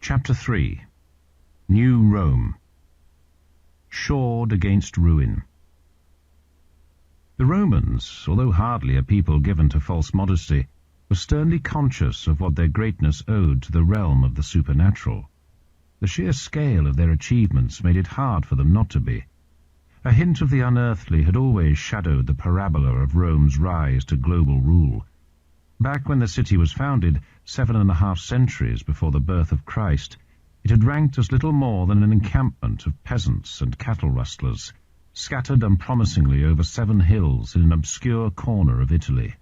Chapter 3. New Rome. Shored against ruin. The Romans, although hardly a people given to false modesty, were sternly conscious of what their greatness owed to the realm of the supernatural. The sheer scale of their achievements made it hard for them not to be. A hint of the unearthly had always shadowed the parabola of Rome's rise to global rule. Back when the city was founded, 7.5 centuries before the birth of Christ, it had ranked as little more than an encampment of peasants and cattle rustlers, scattered unpromisingly over 7 hills in an obscure corner of Italy.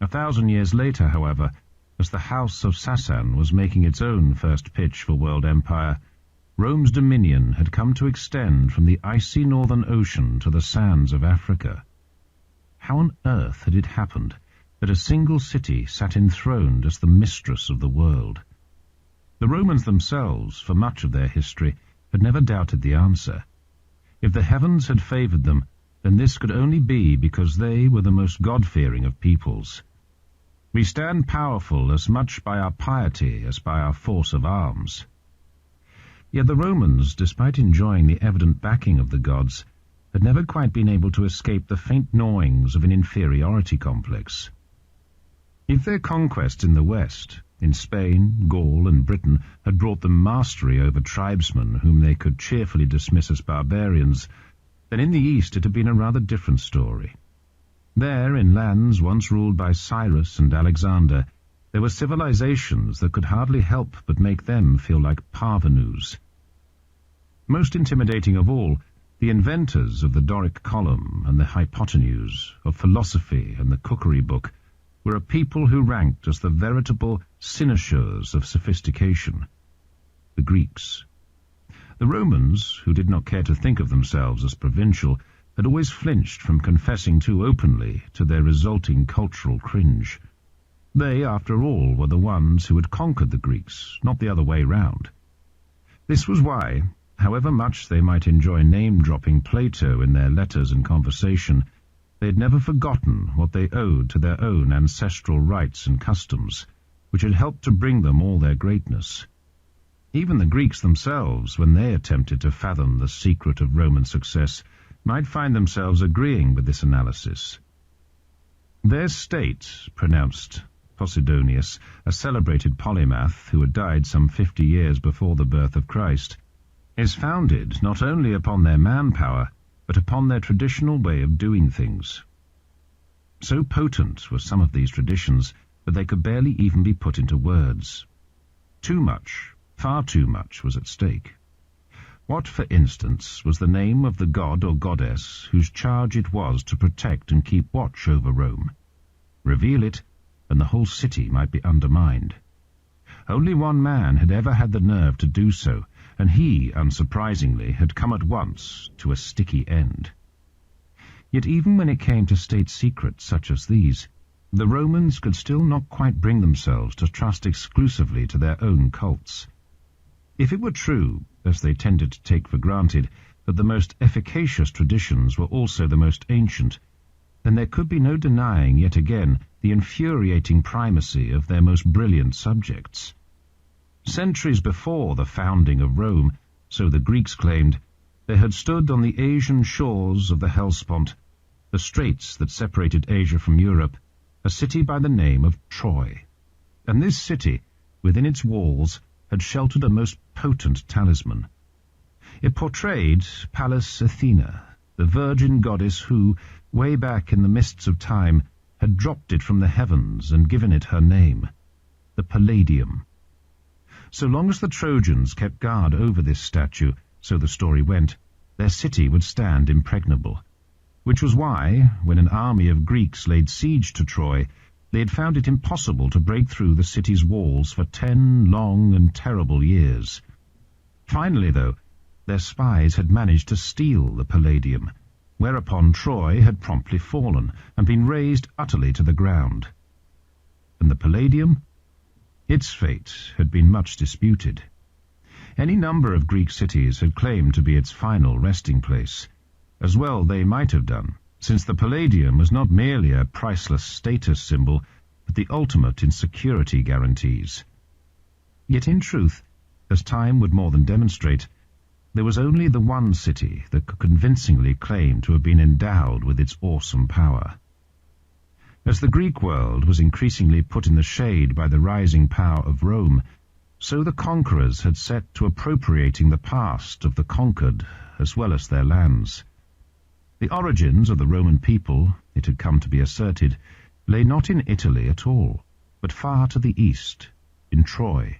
1,000 years later, however, as the House of Sassan was making its own first pitch for world empire, Rome's dominion had come to extend from the icy northern ocean to the sands of Africa. How on earth had it happened that a single city sat enthroned as the mistress of the world? The Romans themselves, for much of their history, had never doubted the answer. If the heavens had favoured them, then this could only be because they were the most God-fearing of peoples. We stand powerful as much by our piety as by our force of arms. Yet the Romans, despite enjoying the evident backing of the gods, had never quite been able to escape the faint gnawings of an inferiority complex. If their conquests in the West, in Spain, Gaul, and Britain, had brought them mastery over tribesmen whom they could cheerfully dismiss as barbarians, then in the East it had been a rather different story. There, in lands once ruled by Cyrus and Alexander, there were civilizations that could hardly help but make them feel like parvenus. Most intimidating of all, the inventors of the Doric column and the hypotenuse, of philosophy and the cookery book, were a people who ranked as the veritable cynosures of sophistication, the Greeks. The Romans, who did not care to think of themselves as provincial, had always flinched from confessing too openly to their resulting cultural cringe. They, after all, were the ones who had conquered the Greeks, not the other way round. This was why, however much they might enjoy name-dropping Plato in their letters and conversation, they had never forgotten what they owed to their own ancestral rites and customs, which had helped to bring them all their greatness. Even the Greeks themselves, when they attempted to fathom the secret of Roman success, might find themselves agreeing with this analysis. Their state, pronounced Posidonius, a celebrated polymath who had died some 50 years before the birth of Christ, is founded not only upon their manpower, but upon their traditional way of doing things. So potent were some of these traditions that they could barely even be put into words. Too much, far too much, was at stake. What, for instance, was the name of the god or goddess whose charge it was to protect and keep watch over Rome? Reveal it, and the whole city might be undermined. Only one man had ever had the nerve to do so, and he, unsurprisingly, had come at once to a sticky end. Yet even when it came to state secrets such as these, the Romans could still not quite bring themselves to trust exclusively to their own cults. If it were true, as they tended to take for granted, that the most efficacious traditions were also the most ancient, then there could be no denying yet again the infuriating primacy of their most brilliant subjects. Centuries before the founding of Rome, so the Greeks claimed, there had stood on the Asian shores of the Hellespont, the straits that separated Asia from Europe, a city by the name of Troy. And this city, within its walls, had sheltered a most potent talisman. It portrayed Pallas Athena, the virgin goddess who, way back in the mists of time, had dropped it from the heavens and given it her name, the Palladium. So long as the Trojans kept guard over this statue, so the story went, their city would stand impregnable. Which was why, when an army of Greeks laid siege to Troy, they had found it impossible to break through the city's walls for 10 long and terrible years. Finally, though, their spies had managed to steal the Palladium, whereupon Troy had promptly fallen and been razed utterly to the ground. And the Palladium? Its fate had been much disputed. Any number of Greek cities had claimed to be its final resting place. As well they might have done, since the Palladium was not merely a priceless status symbol, but the ultimate in security guarantees. Yet in truth, as time would more than demonstrate, there was only the one city that could convincingly claim to have been endowed with its awesome power. As the Greek world was increasingly put in the shade by the rising power of Rome, so the conquerors had set to appropriating the past of the conquered as well as their lands. The origins of the Roman people, it had come to be asserted, lay not in Italy at all, but far to the east, in Troy.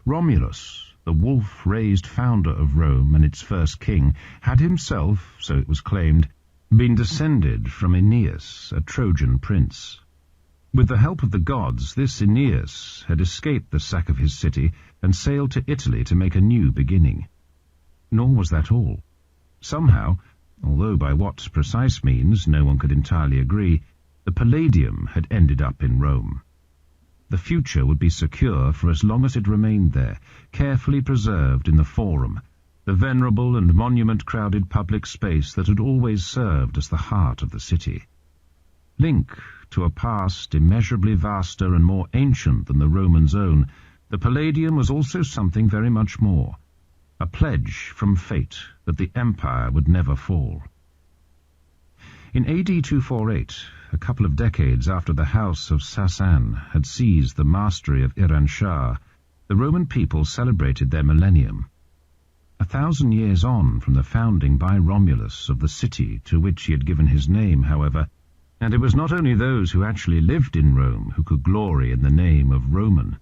Romulus, the wolf-raised founder of Rome and its first king, had himself, so it was claimed, been descended from Aeneas, a Trojan prince. With the help of the gods, this Aeneas had escaped the sack of his city and sailed to Italy to make a new beginning. Nor was that all. Somehow, although by what precise means no one could entirely agree, the Palladium had ended up in Rome. The future would be secure for as long as it remained there, carefully preserved in the Forum, the venerable and monument-crowded public space that had always served as the heart of the city. Link to a past immeasurably vaster and more ancient than the Romans' own, the Palladium was also something very much more, a pledge from fate that the empire would never fall. In AD 248, a couple of decades after the house of Sassan had seized the mastery of Iran Shah, the Roman people celebrated their millennium. 1,000 years on from the founding by Romulus of the city to which he had given his name, however, and it was not only those who actually lived in Rome who could glory in the name of Roman.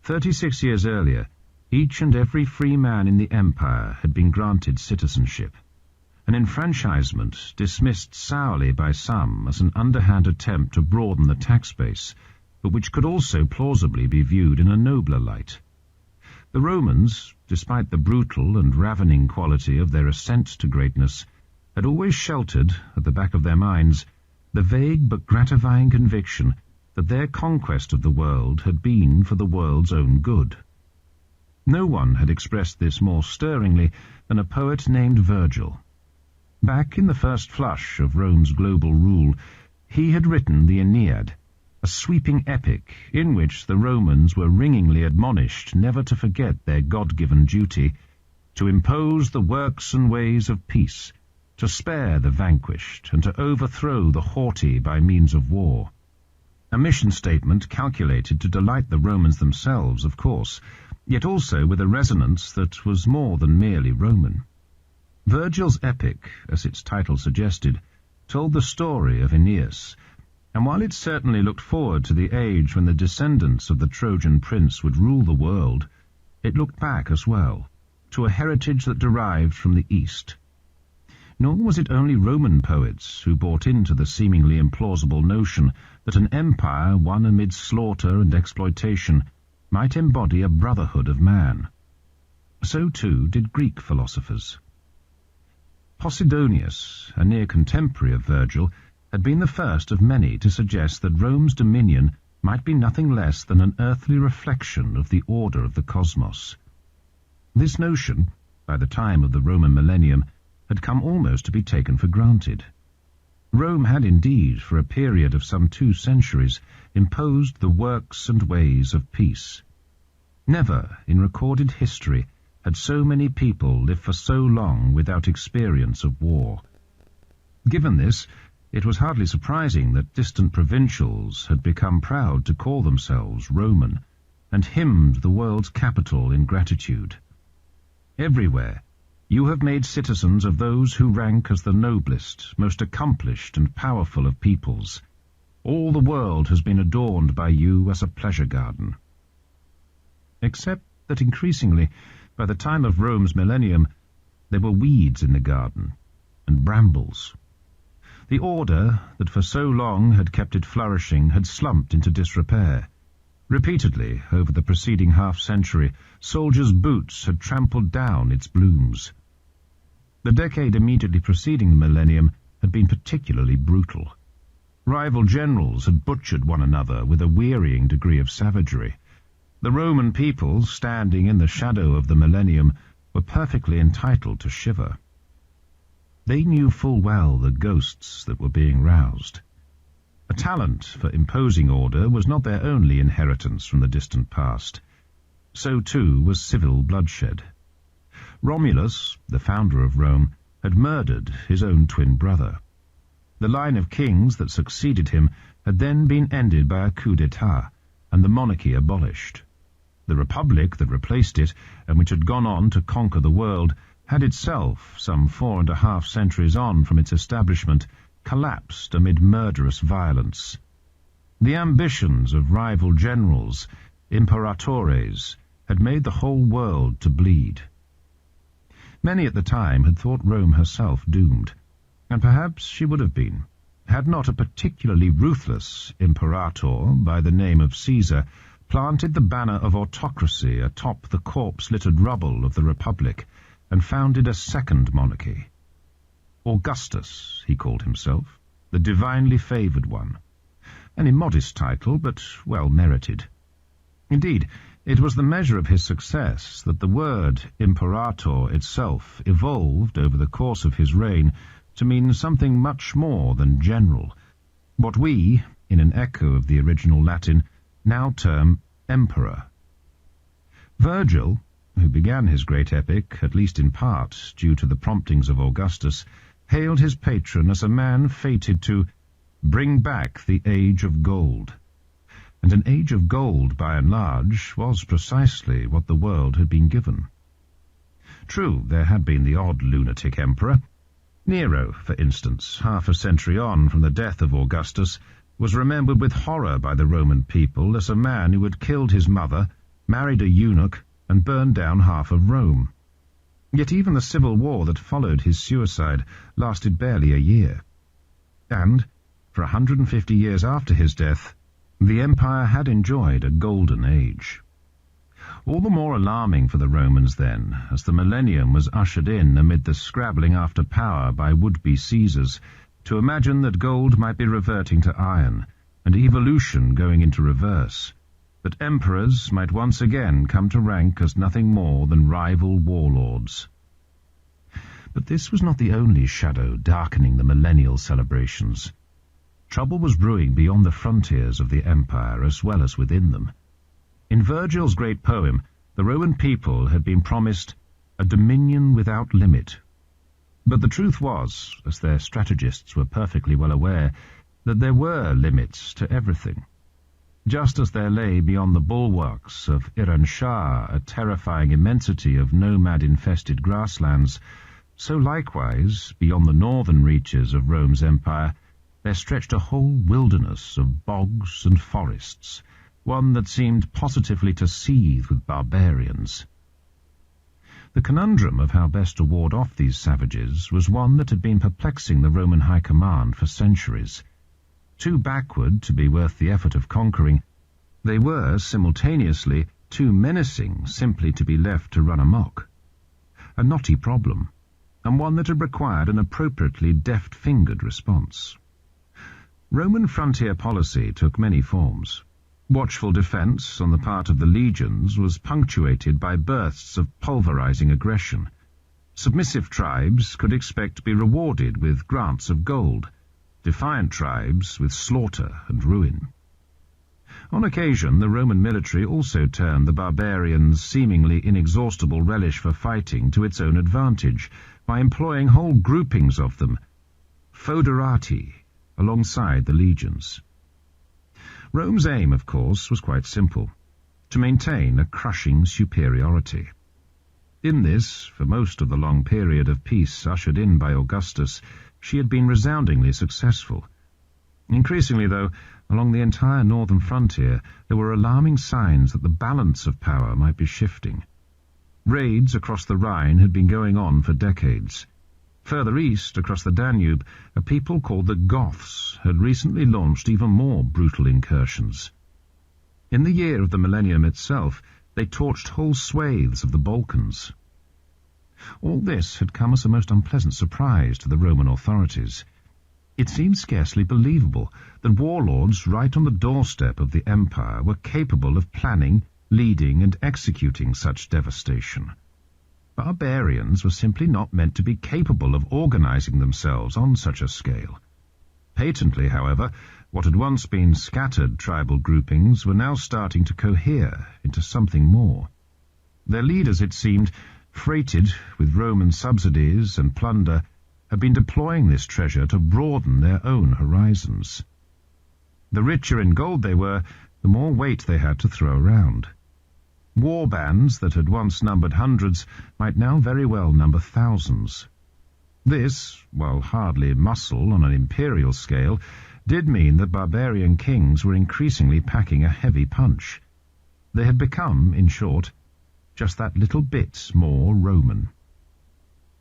36 years earlier, each and every free man in the empire had been granted citizenship, an enfranchisement dismissed sourly by some as an underhand attempt to broaden the tax base, but which could also plausibly be viewed in a nobler light. The Romans, despite the brutal and ravening quality of their ascent to greatness, had always sheltered, at the back of their minds, the vague but gratifying conviction that their conquest of the world had been for the world's own good. No one had expressed this more stirringly than a poet named Virgil. Back in the first flush of Rome's global rule, he had written the Aeneid, a sweeping epic in which the Romans were ringingly admonished never to forget their God-given duty, to impose the works and ways of peace, to spare the vanquished, and to overthrow the haughty by means of war. A mission statement calculated to delight the Romans themselves, of course, yet also with a resonance that was more than merely Roman. Virgil's epic, as its title suggested, told the story of Aeneas, and while it certainly looked forward to the age when the descendants of the Trojan prince would rule the world, it looked back as well, to a heritage that derived from the East. Nor was it only Roman poets who bought into the seemingly implausible notion that an empire won amid slaughter and exploitation might embody a brotherhood of man. So too did Greek philosophers. Posidonius, a near contemporary of Virgil, had been the first of many to suggest that Rome's dominion might be nothing less than an earthly reflection of the order of the cosmos. This notion, by the time of the Roman Millennium, had come almost to be taken for granted. Rome had indeed, for a period of some 2 centuries, imposed the works and ways of peace. Never, in recorded history, had so many people lived for so long without experience of war. Given this, it was hardly surprising that distant provincials had become proud to call themselves Roman, and hymned the world's capital in gratitude. Everywhere, you have made citizens of those who rank as the noblest, most accomplished and powerful of peoples. All the world has been adorned by you as a pleasure garden. Except that increasingly, by the time of Rome's millennium, there were weeds in the garden, and brambles. The order that for so long had kept it flourishing had slumped into disrepair. Repeatedly, over the preceding half-century, soldiers' boots had trampled down its blooms. The decade immediately preceding the millennium had been particularly brutal. Rival generals had butchered one another with a wearying degree of savagery. The Roman people, standing in the shadow of the millennium, were perfectly entitled to shiver. They knew full well the ghosts that were being roused. A talent for imposing order was not their only inheritance from the distant past. so too was civil bloodshed. Romulus, the founder of Rome, had murdered his own twin brother. The line of kings that succeeded him had then been ended by a coup d'etat, and the monarchy abolished. The republic that replaced it, and which had gone on to conquer the world, had itself, some 4.5 centuries on from its establishment, collapsed amid murderous violence. The ambitions of rival generals, imperatores, had made the whole world to bleed. Many at the time had thought Rome herself doomed, and perhaps she would have been, had not a particularly ruthless imperator by the name of Caesar planted the banner of autocracy atop the corpse-littered rubble of the Republic and founded a second monarchy. Augustus, he called himself, the divinely favoured one. An immodest title, but well merited. Indeed, it was the measure of his success that the word imperator itself evolved over the course of his reign to mean something much more than general, what we, in an echo of the original Latin, now term emperor. Virgil, who began his great epic, at least in part due to the promptings of Augustus, hailed his patron as a man fated to bring back the age of gold. And an age of gold, by and large, was precisely what the world had been given. True, there had been the odd lunatic emperor. Nero, for instance, half a century on from the death of Augustus, was remembered with horror by the Roman people as a man who had killed his mother, married a eunuch, and burned down half of Rome. Yet even the civil war that followed his suicide lasted barely a year. And, for 150 years after his death, the empire had enjoyed a golden age. All the more alarming for the Romans then, as the Millennium was ushered in amid the scrabbling after power by would-be Caesars, to imagine that gold might be reverting to iron, and evolution going into reverse, that emperors might once again come to rank as nothing more than rival warlords. But this was not the only shadow darkening the millennial celebrations. Trouble was brewing beyond the frontiers of the empire as well as within them. In Virgil's great poem, the Roman people had been promised a dominion without limit. But the truth was, as their strategists were perfectly well aware, that there were limits to everything. Just as there lay beyond the bulwarks of Iran Shah a terrifying immensity of nomad-infested grasslands, so likewise, beyond the northern reaches of Rome's empire, there stretched a whole wilderness of bogs and forests, one that seemed positively to seethe with barbarians. The conundrum of how best to ward off these savages was one that had been perplexing the Roman high command for centuries. Too backward to be worth the effort of conquering, they were, simultaneously, too menacing simply to be left to run amok. A knotty problem, and one that had required an appropriately deft-fingered response. Roman frontier policy took many forms. Watchful defence on the part of the legions was punctuated by bursts of pulverizing aggression. Submissive tribes could expect to be rewarded with grants of gold, defiant tribes with slaughter and ruin. On occasion, the Roman military also turned the barbarians' seemingly inexhaustible relish for fighting to its own advantage by employing whole groupings of them, foederati, alongside the legions. Rome's aim, of course, was quite simple: to maintain a crushing superiority. In this, for most of the long period of peace ushered in by Augustus, she had been resoundingly successful. Increasingly, though, along the entire northern frontier, there were alarming signs that the balance of power might be shifting. Raids across the Rhine had been going on for decades. Further east, across the Danube, a people called the Goths had recently launched even more brutal incursions. In the year of the Millennium itself, they torched whole swathes of the Balkans. All this had come as a most unpleasant surprise to the Roman authorities. It seemed scarcely believable that warlords right on the doorstep of the empire were capable of planning, leading, and executing such devastation. Barbarians were simply not meant to be capable of organizing themselves on such a scale. Patently, however, what had once been scattered tribal groupings were now starting to cohere into something more. Their leaders, it seemed, freighted with Roman subsidies and plunder, had been deploying this treasure to broaden their own horizons. The richer in gold they were, the more weight they had to throw around. War bands that had once numbered hundreds might now very well number thousands. This, while hardly muscle on an imperial scale, did mean that barbarian kings were increasingly packing a heavy punch. They had become, in short, just that little bit more Roman.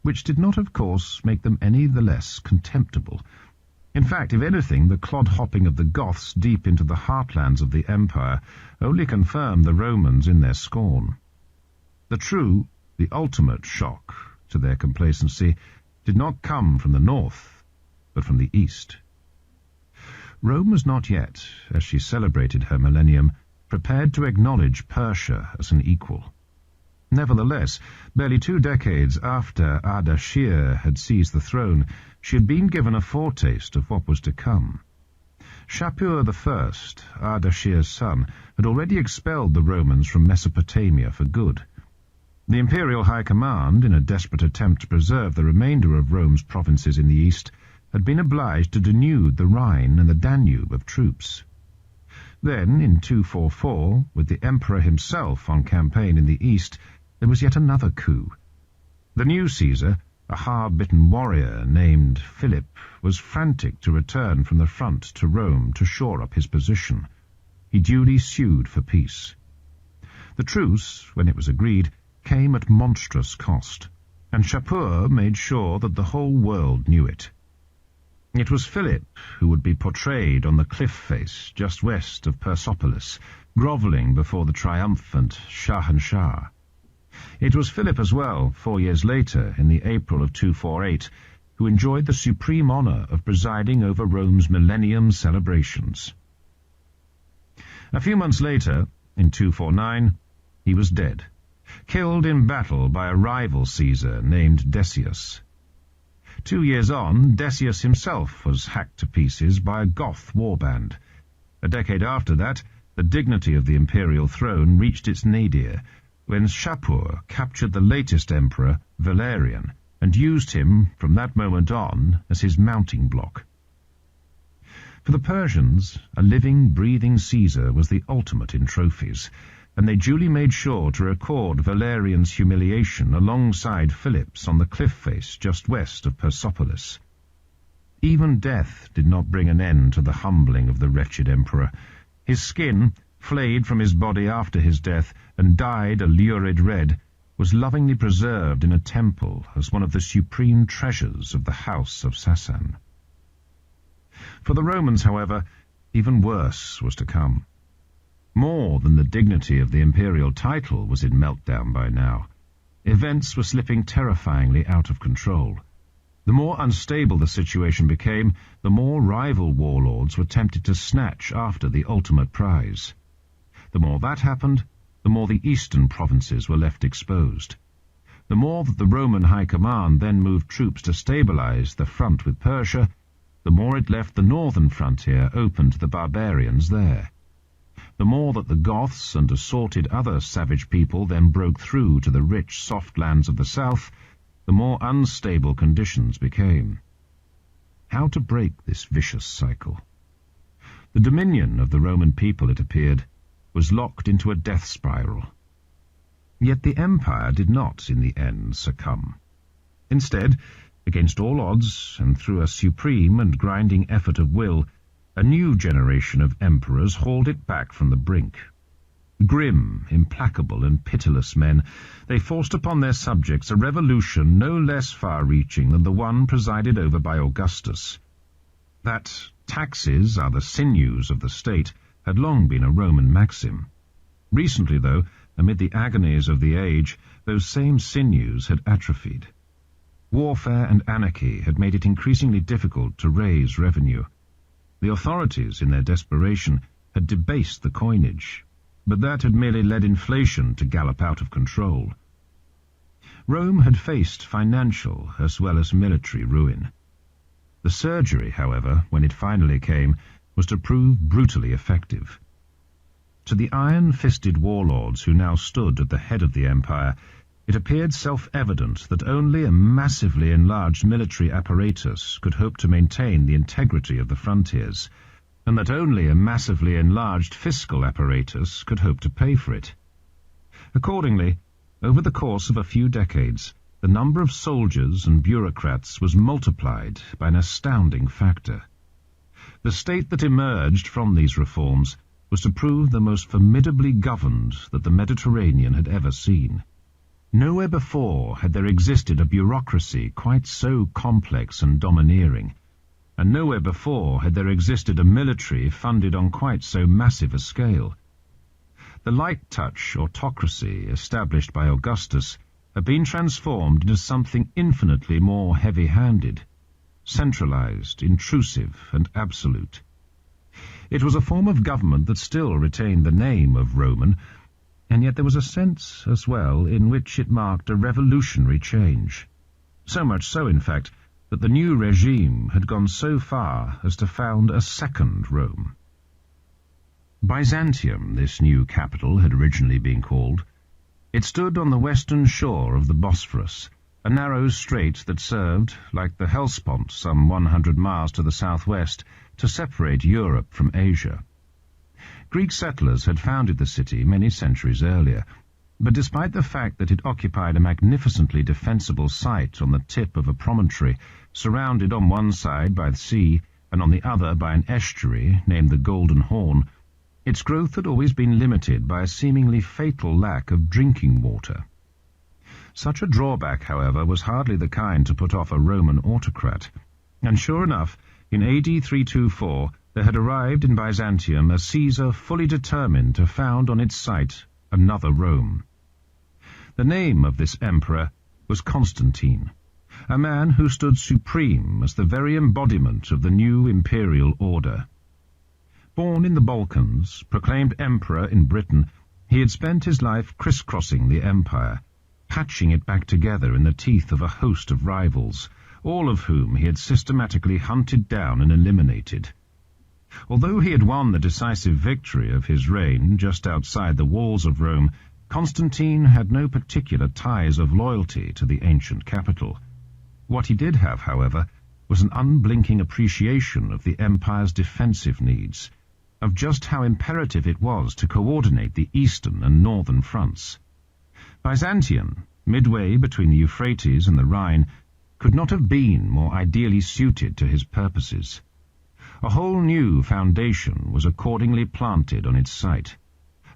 Which did not, of course, make them any the less contemptible. In fact, if anything, the clod-hopping of the Goths deep into the heartlands of the empire only confirmed the Romans in their scorn. The true, the ultimate shock to their complacency did not come from the north, but from the east. Rome was not yet, as she celebrated her millennium, prepared to acknowledge Persia as an equal. Nevertheless, barely 2 decades after Ardashir had seized the throne, she had been given a foretaste of what was to come. Shapur I, Ardashir's son, had already expelled the Romans from Mesopotamia for good. The Imperial High Command, in a desperate attempt to preserve the remainder of Rome's provinces in the east, had been obliged to denude the Rhine and the Danube of troops. Then, in 244, with the Emperor himself on campaign in the east, there was yet another coup. The new Caesar, a hard-bitten warrior named Philip, was frantic to return from the front to Rome to shore up his position. He duly sued for peace. The truce, when it was agreed, came at monstrous cost, and Shapur made sure that the whole world knew it. It was Philip who would be portrayed on the cliff face just west of Persepolis, grovelling before the triumphant Shahanshah. It was Philip as well, 4 years later, in the April of 248, who enjoyed the supreme honour of presiding over Rome's Millennium celebrations. A few months later, in 249, he was dead, killed in battle by a rival Caesar named Decius. 2 years on, Decius himself was hacked to pieces by a Goth warband. A decade after that, the dignity of the imperial throne reached its nadir, when Shapur captured the latest emperor, Valerian, and used him from that moment on as his mounting block. For the Persians, a living, breathing Caesar was the ultimate in trophies, and they duly made sure to record Valerian's humiliation alongside Philip's on the cliff face just west of Persepolis. Even death did not bring an end to the humbling of the wretched emperor. His skin, flayed from his body after his death and dyed a lurid red, was lovingly preserved in a temple as one of the supreme treasures of the house of Sassan. For the Romans, however, even worse was to come. More than the dignity of the imperial title was in meltdown by now. Events were slipping terrifyingly out of control. The more unstable the situation became, the more rival warlords were tempted to snatch after the ultimate prize. The more that happened, the more the eastern provinces were left exposed. The more that the Roman High Command then moved troops to stabilize the front with Persia, the more it left the northern frontier open to the barbarians there. The more that the Goths and assorted other savage people then broke through to the rich, soft lands of the south, the more unstable conditions became. How to break this vicious cycle? The dominion of the Roman people, it appeared, was locked into a death spiral. Yet the empire did not, in the end, succumb. Instead, against all odds, and through a supreme and grinding effort of will, a new generation of emperors hauled it back from the brink. Grim, implacable, and pitiless men, they forced upon their subjects a revolution no less far-reaching than the one presided over by Augustus. That taxes are the sinews of the state had long been a Roman maxim. Recently, though, amid the agonies of the age, those same sinews had atrophied. Warfare and anarchy had made it increasingly difficult to raise revenue. The authorities, in their desperation, had debased the coinage, but that had merely led inflation to gallop out of control. Rome had faced financial as well as military ruin. The surgery, however, when it finally came, was to prove brutally effective. To the iron-fisted warlords who now stood at the head of the empire, it appeared self-evident that only a massively enlarged military apparatus could hope to maintain the integrity of the frontiers, and that only a massively enlarged fiscal apparatus could hope to pay for it. Accordingly, over the course of a few decades, the number of soldiers and bureaucrats was multiplied by an astounding factor. The state that emerged from these reforms was to prove the most formidably governed that the Mediterranean had ever seen. Nowhere before had there existed a bureaucracy quite so complex and domineering, and nowhere before had there existed a military funded on quite so massive a scale. The light-touch autocracy established by Augustus had been transformed into something infinitely more heavy-handed, centralized, intrusive, and absolute. It was a form of government that still retained the name of Roman, and yet there was a sense as well in which it marked a revolutionary change. So much so, in fact, that the new regime had gone so far as to found a second Rome. Byzantium, this new capital, had originally been called. It stood on the western shore of the Bosphorus, a narrow strait that served, like the Hellespont some 100 miles to the southwest, to separate Europe from Asia. Greek settlers had founded the city many centuries earlier, but despite the fact that it occupied a magnificently defensible site on the tip of a promontory, surrounded on one side by the sea and on the other by an estuary named the Golden Horn, its growth had always been limited by a seemingly fatal lack of drinking water. Such a drawback, however, was hardly the kind to put off a Roman autocrat, and sure enough, in AD 324, there had arrived in Byzantium a Caesar fully determined to found on its site another Rome. The name of this emperor was Constantine, a man who stood supreme as the very embodiment of the new imperial order. Born in the Balkans, proclaimed emperor in Britain, he had spent his life crisscrossing the empire, patching it back together in the teeth of a host of rivals, all of whom he had systematically hunted down and eliminated. Although he had won the decisive victory of his reign just outside the walls of Rome, Constantine had no particular ties of loyalty to the ancient capital. What he did have, however, was an unblinking appreciation of the empire's defensive needs, of just how imperative it was to coordinate the eastern and northern fronts. Byzantium, midway between the Euphrates and the Rhine, could not have been more ideally suited to his purposes. A whole new foundation was accordingly planted on its site.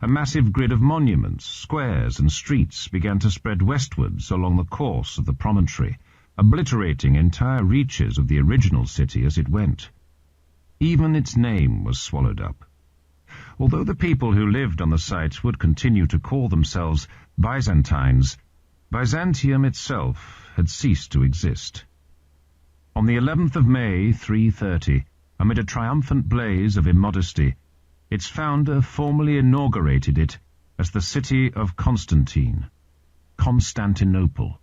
A massive grid of monuments, squares, and streets began to spread westwards along the course of the promontory, obliterating entire reaches of the original city as it went. Even its name was swallowed up. Although the people who lived on the site would continue to call themselves Byzantines, Byzantium itself had ceased to exist. On the 11th of May, 330, amid a triumphant blaze of immodesty, its founder formally inaugurated it as the city of Constantine, Constantinople.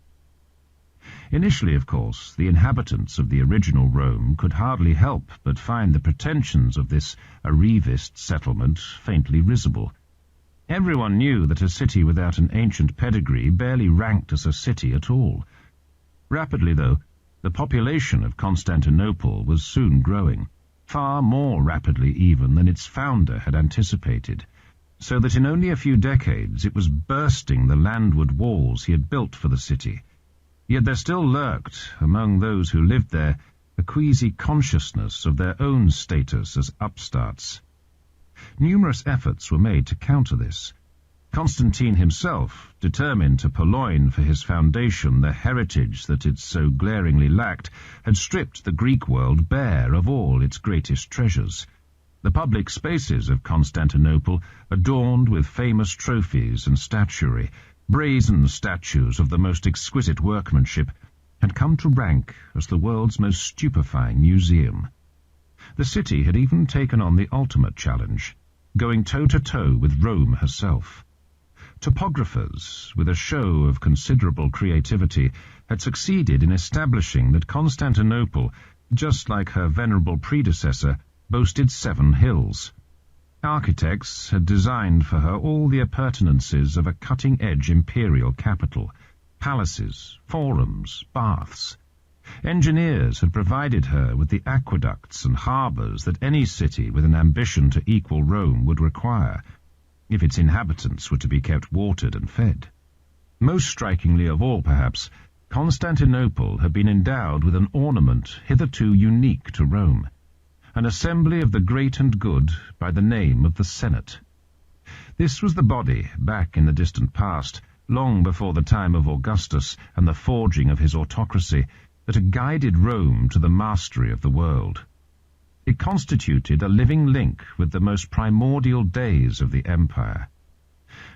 Initially, of course, the inhabitants of the original Rome could hardly help but find the pretensions of this arrivist settlement faintly risible. Everyone knew that a city without an ancient pedigree barely ranked as a city at all. Rapidly, though, the population of Constantinople was soon growing, far more rapidly even than its founder had anticipated, so that in only a few decades it was bursting the landward walls he had built for the city. Yet there still lurked, among those who lived there, a queasy consciousness of their own status as upstarts. Numerous efforts were made to counter this. Constantine himself, determined to purloin for his foundation the heritage that it so glaringly lacked, had stripped the Greek world bare of all its greatest treasures. The public spaces of Constantinople, adorned with famous trophies and statuary, brazen statues of the most exquisite workmanship, had come to rank as the world's most stupefying museum. The city had even taken on the ultimate challenge, going toe-to-toe with Rome herself. Topographers, with a show of considerable creativity, had succeeded in establishing that Constantinople, just like her venerable predecessor, boasted 7 hills. Architects had designed for her all the appurtenances of a cutting-edge imperial capital: palaces, forums, baths. Engineers had provided her with the aqueducts and harbours that any city with an ambition to equal Rome would require, if its inhabitants were to be kept watered and fed. Most strikingly of all, perhaps, Constantinople had been endowed with an ornament hitherto unique to Rome: an assembly of the great and good by the name of the Senate. This was the body, back in the distant past, long before the time of Augustus and the forging of his autocracy, that had guided Rome to the mastery of the world. It constituted a living link with the most primordial days of the empire.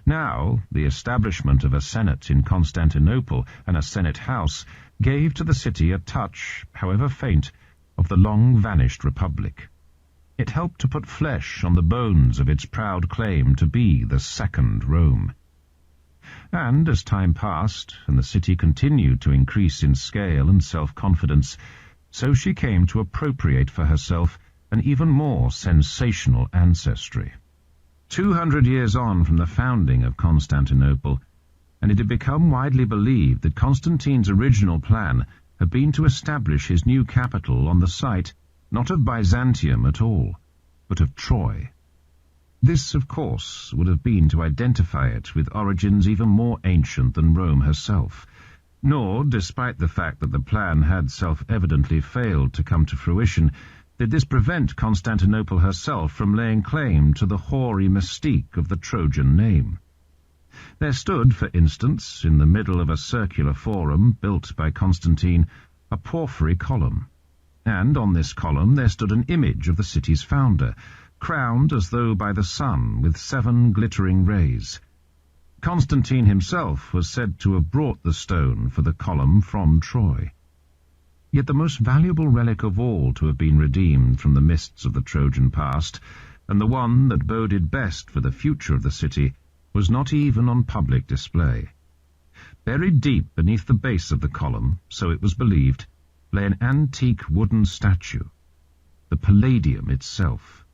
Now, the establishment of a Senate in Constantinople and a Senate house gave to the city a touch, however faint, of the long-vanished republic. It helped to put flesh on the bones of its proud claim to be the Second Rome. And as time passed, and the city continued to increase in scale and self-confidence, so she came to appropriate for herself an even more sensational ancestry. 200 years on from the founding of Constantinople, and it had become widely believed that Constantine's original plan had been to establish his new capital on the site not of Byzantium at all, but of Troy. This, of course, would have been to identify it with origins even more ancient than Rome herself, nor, despite the fact that the plan had self-evidently failed to come to fruition, did this prevent Constantinople herself from laying claim to the hoary mystique of the Trojan name. There stood, for instance, in the middle of a circular forum built by Constantine, a porphyry column, and on this column there stood an image of the city's founder, crowned as though by the sun with 7 glittering rays. Constantine himself was said to have brought the stone for the column from Troy. Yet the most valuable relic of all to have been redeemed from the mists of the Trojan past, and the one that boded best for the future of the city, was not even on public display. Buried deep beneath the base of the column, so it was believed, lay an antique wooden statue, the Palladium itself.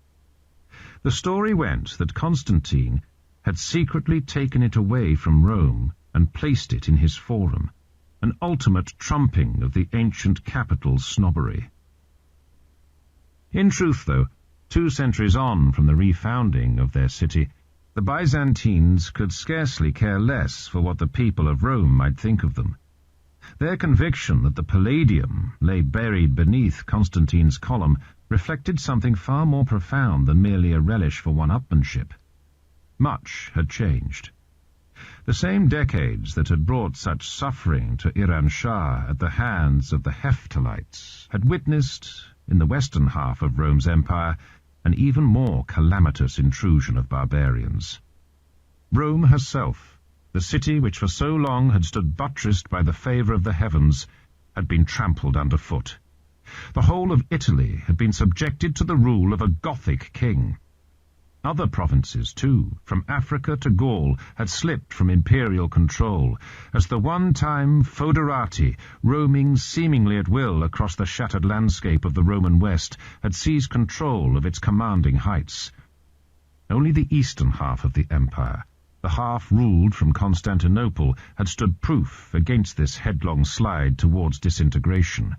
The story went that Constantine had secretly taken it away from Rome and placed it in his forum, an ultimate trumping of the ancient capital's snobbery. In truth, though, 2 centuries on from the refounding of their city, the Byzantines could scarcely care less for what the people of Rome might think of them. Their conviction that the Palladium lay buried beneath Constantine's column reflected something far more profound than merely a relish for one-upmanship. Much had changed. The same decades that had brought such suffering to Iran Shah at the hands of the Hephthalites had witnessed, in the western half of Rome's empire, an even more calamitous intrusion of barbarians. Rome herself, the city which for so long had stood buttressed by the favour of the heavens, had been trampled underfoot. The whole of Italy had been subjected to the rule of a Gothic king. Other provinces, too, from Africa to Gaul, had slipped from imperial control, as the one-time foederati, roaming seemingly at will across the shattered landscape of the Roman West, had seized control of its commanding heights. Only the eastern half of the empire, the half ruled from Constantinople, had stood proof against this headlong slide towards disintegration.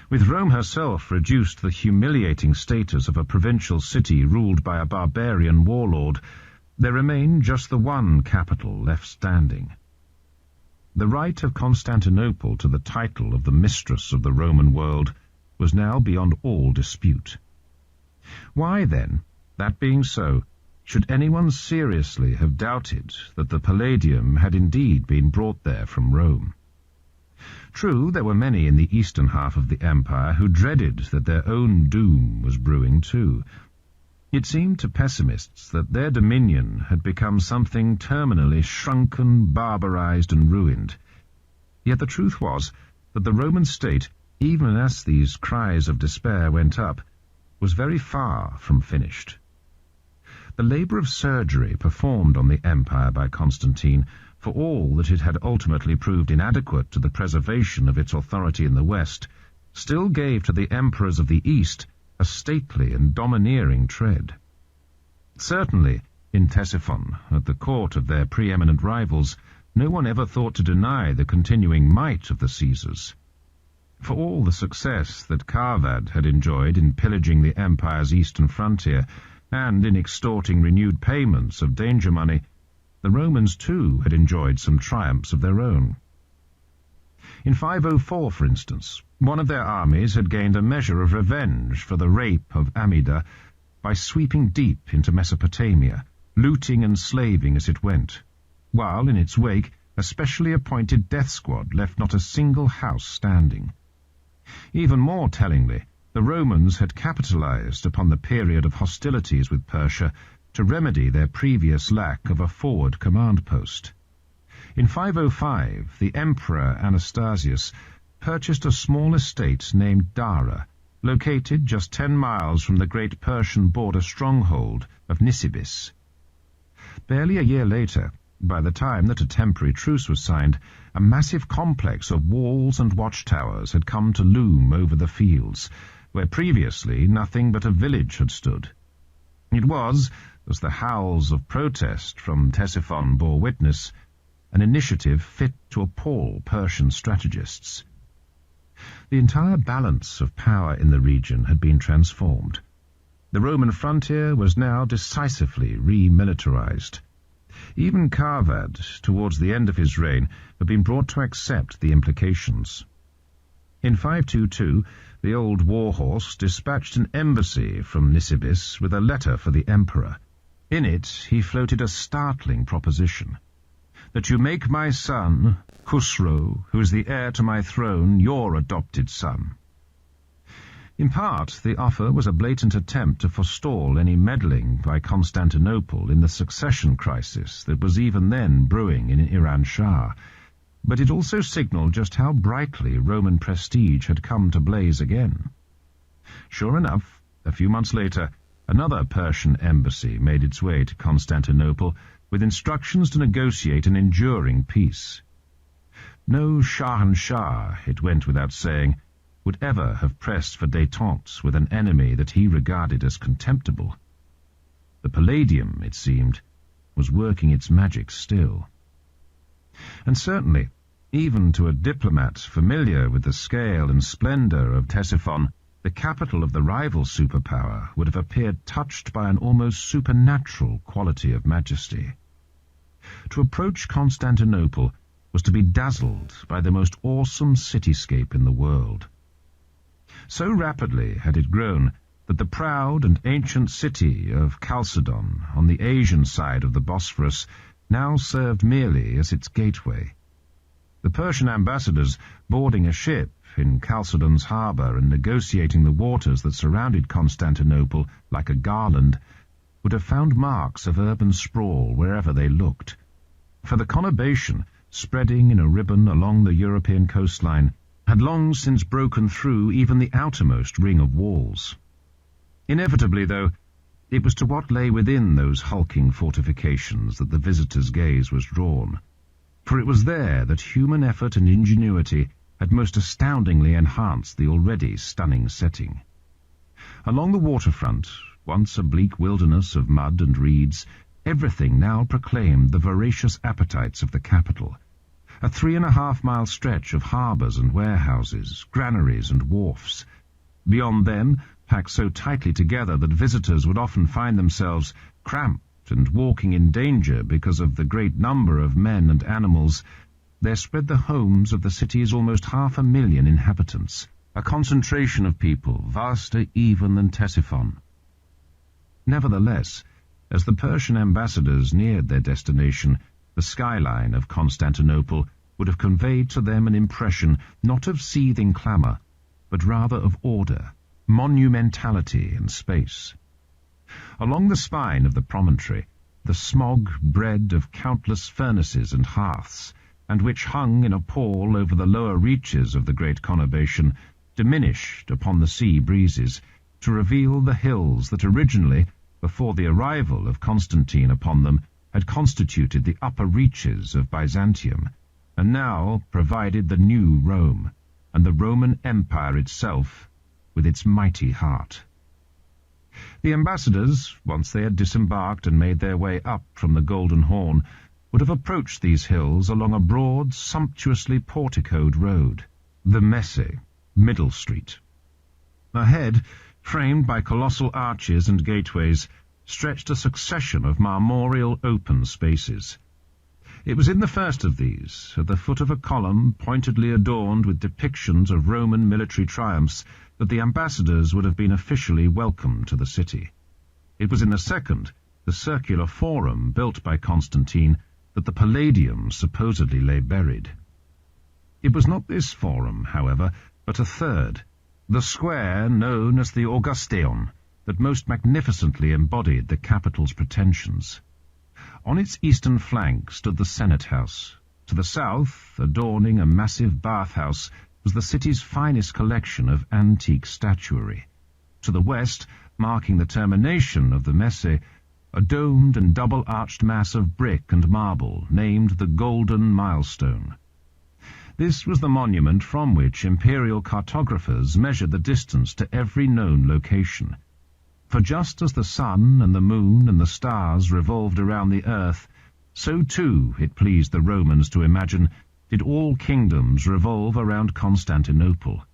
With Rome herself reduced to the humiliating status of a provincial city ruled by a barbarian warlord, there remained just the one capital left standing. The right of Constantinople to the title of the mistress of the Roman world was now beyond all dispute. Why, then, that being so, should anyone seriously have doubted that the Palladium had indeed been brought there from Rome? True, there were many in the eastern half of the empire who dreaded that their own doom was brewing too. It seemed to pessimists that their dominion had become something terminally shrunken, barbarized, and ruined. Yet the truth was that the Roman state, even as these cries of despair went up, was very far from finished. The labor of surgery performed on the empire by Constantine, for all that it had ultimately proved inadequate to the preservation of its authority in the West, still gave to the emperors of the East a stately and domineering tread. Certainly, in Ctesiphon, at the court of their preeminent rivals, no one ever thought to deny the continuing might of the Caesars. For all the success that Carvad had enjoyed in pillaging the empire's eastern frontier and in extorting renewed payments of danger money, the Romans too had enjoyed some triumphs of their own. In 504, for instance, one of their armies had gained a measure of revenge for the rape of Amida by sweeping deep into Mesopotamia, looting and slaving as it went, while in its wake a specially appointed death squad left not a single house standing. Even more tellingly, the Romans had capitalized upon the period of hostilities with Persia to remedy their previous lack of a forward command post. In 505, the Emperor Anastasius purchased a small estate named Dara, located just 10 miles from the great Persian border stronghold of Nisibis. Barely a year later, by the time that a temporary truce was signed, a massive complex of walls and watchtowers had come to loom over the fields, where previously nothing but a village had stood. It was, as the howls of protest from Ctesiphon bore witness, an initiative fit to appall Persian strategists. The entire balance of power in the region had been transformed. The Roman frontier was now decisively remilitarized. Even Carvad, towards the end of his reign, had been brought to accept the implications. In 522, the old warhorse dispatched an embassy from Nisibis with a letter for the emperor. In it he floated a startling proposition: that you make my son, Khusro, who is the heir to my throne, your adopted son. In part, the offer was a blatant attempt to forestall any meddling by Constantinople in the succession crisis that was even then brewing in Iran Shah, but it also signaled just how brightly Roman prestige had come to blaze again. Sure enough, a few months later, another Persian embassy made its way to Constantinople with instructions to negotiate an enduring peace. No Shahanshah, it went without saying, would ever have pressed for détente with an enemy that he regarded as contemptible. The Palladium, it seemed, was working its magic still. And certainly, even to a diplomat familiar with the scale and splendor of Ctesiphon, the capital of the rival superpower would have appeared touched by an almost supernatural quality of majesty. To approach Constantinople was to be dazzled by the most awesome cityscape in the world. So rapidly had it grown that the proud and ancient city of Chalcedon on the Asian side of the Bosphorus now served merely as its gateway. The Persian ambassadors boarding a ship in Chalcedon's harbour and negotiating the waters that surrounded Constantinople like a garland would have found marks of urban sprawl wherever they looked, for the conurbation, spreading in a ribbon along the European coastline, had long since broken through even the outermost ring of walls. Inevitably, though, it was to what lay within those hulking fortifications that the visitor's gaze was drawn, for it was there that human effort and ingenuity had most astoundingly enhanced the already stunning setting. Along the waterfront, once a bleak wilderness of mud and reeds, everything now proclaimed the voracious appetites of the capital. A 3.5-mile stretch of harbours and warehouses, granaries and wharfs. Beyond them, packed so tightly together that visitors would often find themselves cramped and walking in danger because of the great number of men and animals, there spread the homes of the city's almost 500,000 inhabitants, a concentration of people vaster even than Ctesiphon. Nevertheless, as the Persian ambassadors neared their destination, the skyline of Constantinople would have conveyed to them an impression not of seething clamour, but rather of order, monumentality and space. Along the spine of the promontory, the smog bred of countless furnaces and hearths, and which hung in a pall over the lower reaches of the great conurbation, diminished upon the sea breezes, to reveal the hills that originally, before the arrival of Constantine upon them, had constituted the upper reaches of Byzantium, and now provided the new Rome, and the Roman Empire itself, with its mighty heart. The ambassadors, once they had disembarked and made their way up from the Golden Horn, would have approached these hills along a broad, sumptuously porticoed road, the Messe, Middle Street. Ahead, framed by colossal arches and gateways, stretched a succession of marmoreal open spaces. It was in the first of these, at the foot of a column pointedly adorned with depictions of Roman military triumphs, that the ambassadors would have been officially welcomed to the city. It was in the second, the circular forum built by Constantine, that the Palladium supposedly lay buried. It was not this forum, however, but a third, the square known as the Augusteion, that most magnificently embodied the capital's pretensions. On its eastern flank stood the Senate House. To the south, adorning a massive bathhouse, was the city's finest collection of antique statuary. To the west, marking the termination of the Messe, a domed and double-arched mass of brick and marble, named the Golden Milestone. This was the monument from which imperial cartographers measured the distance to every known location. For just as the sun and the moon and the stars revolved around the earth, so too, it pleased the Romans to imagine, did all kingdoms revolve around Constantinople.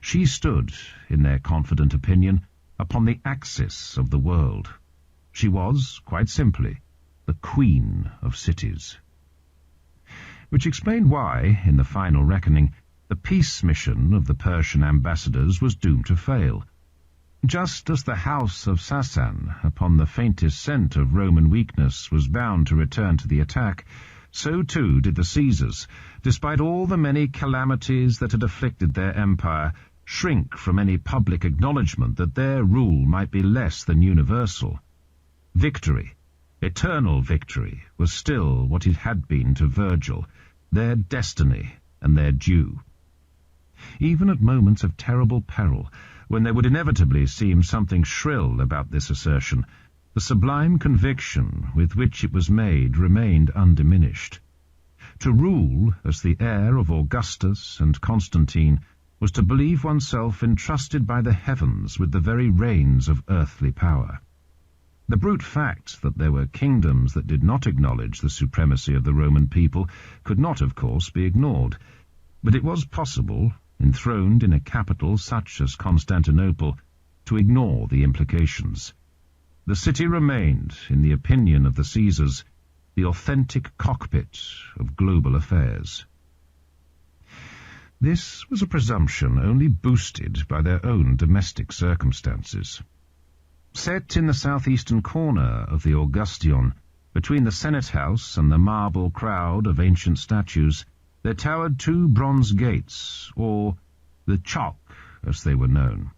She stood, in their confident opinion, upon the axis of the world. She was, quite simply, the queen of cities. Which explained why, in the final reckoning, the peace mission of the Persian ambassadors was doomed to fail. Just as the house of Sassan, upon the faintest scent of Roman weakness, was bound to return to the attack, so too did the Caesars, despite all the many calamities that had afflicted their empire, shrink from any public acknowledgement that their rule might be less than universal. Victory, eternal victory, was still what it had been to Virgil, their destiny and their due. Even at moments of terrible peril, when there would inevitably seem something shrill about this assertion, the sublime conviction with which it was made remained undiminished. To rule as the heir of Augustus and Constantine was to believe oneself entrusted by the heavens with the very reins of earthly power. The brute fact that there were kingdoms that did not acknowledge the supremacy of the Roman people could not, of course, be ignored, but it was possible, enthroned in a capital such as Constantinople, to ignore the implications. The city remained, in the opinion of the Caesars, the authentic cockpit of global affairs. This was a presumption only boosted by their own domestic circumstances. Set in the southeastern corner of the Augusteion, between the Senate House and the marble crowd of ancient statues, there towered two bronze gates, or the Chock, as they were known.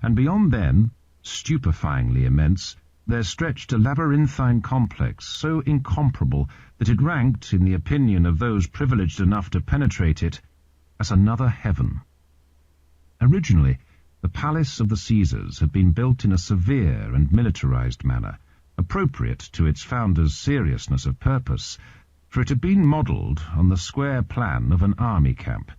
And beyond them, stupefyingly immense, there stretched a labyrinthine complex so incomparable that it ranked, in the opinion of those privileged enough to penetrate it, as another heaven. Originally, the palace of the Caesars had been built in a severe and militarized manner, appropriate to its founder's seriousness of purpose, for it had been modelled on the square plan of an army camp.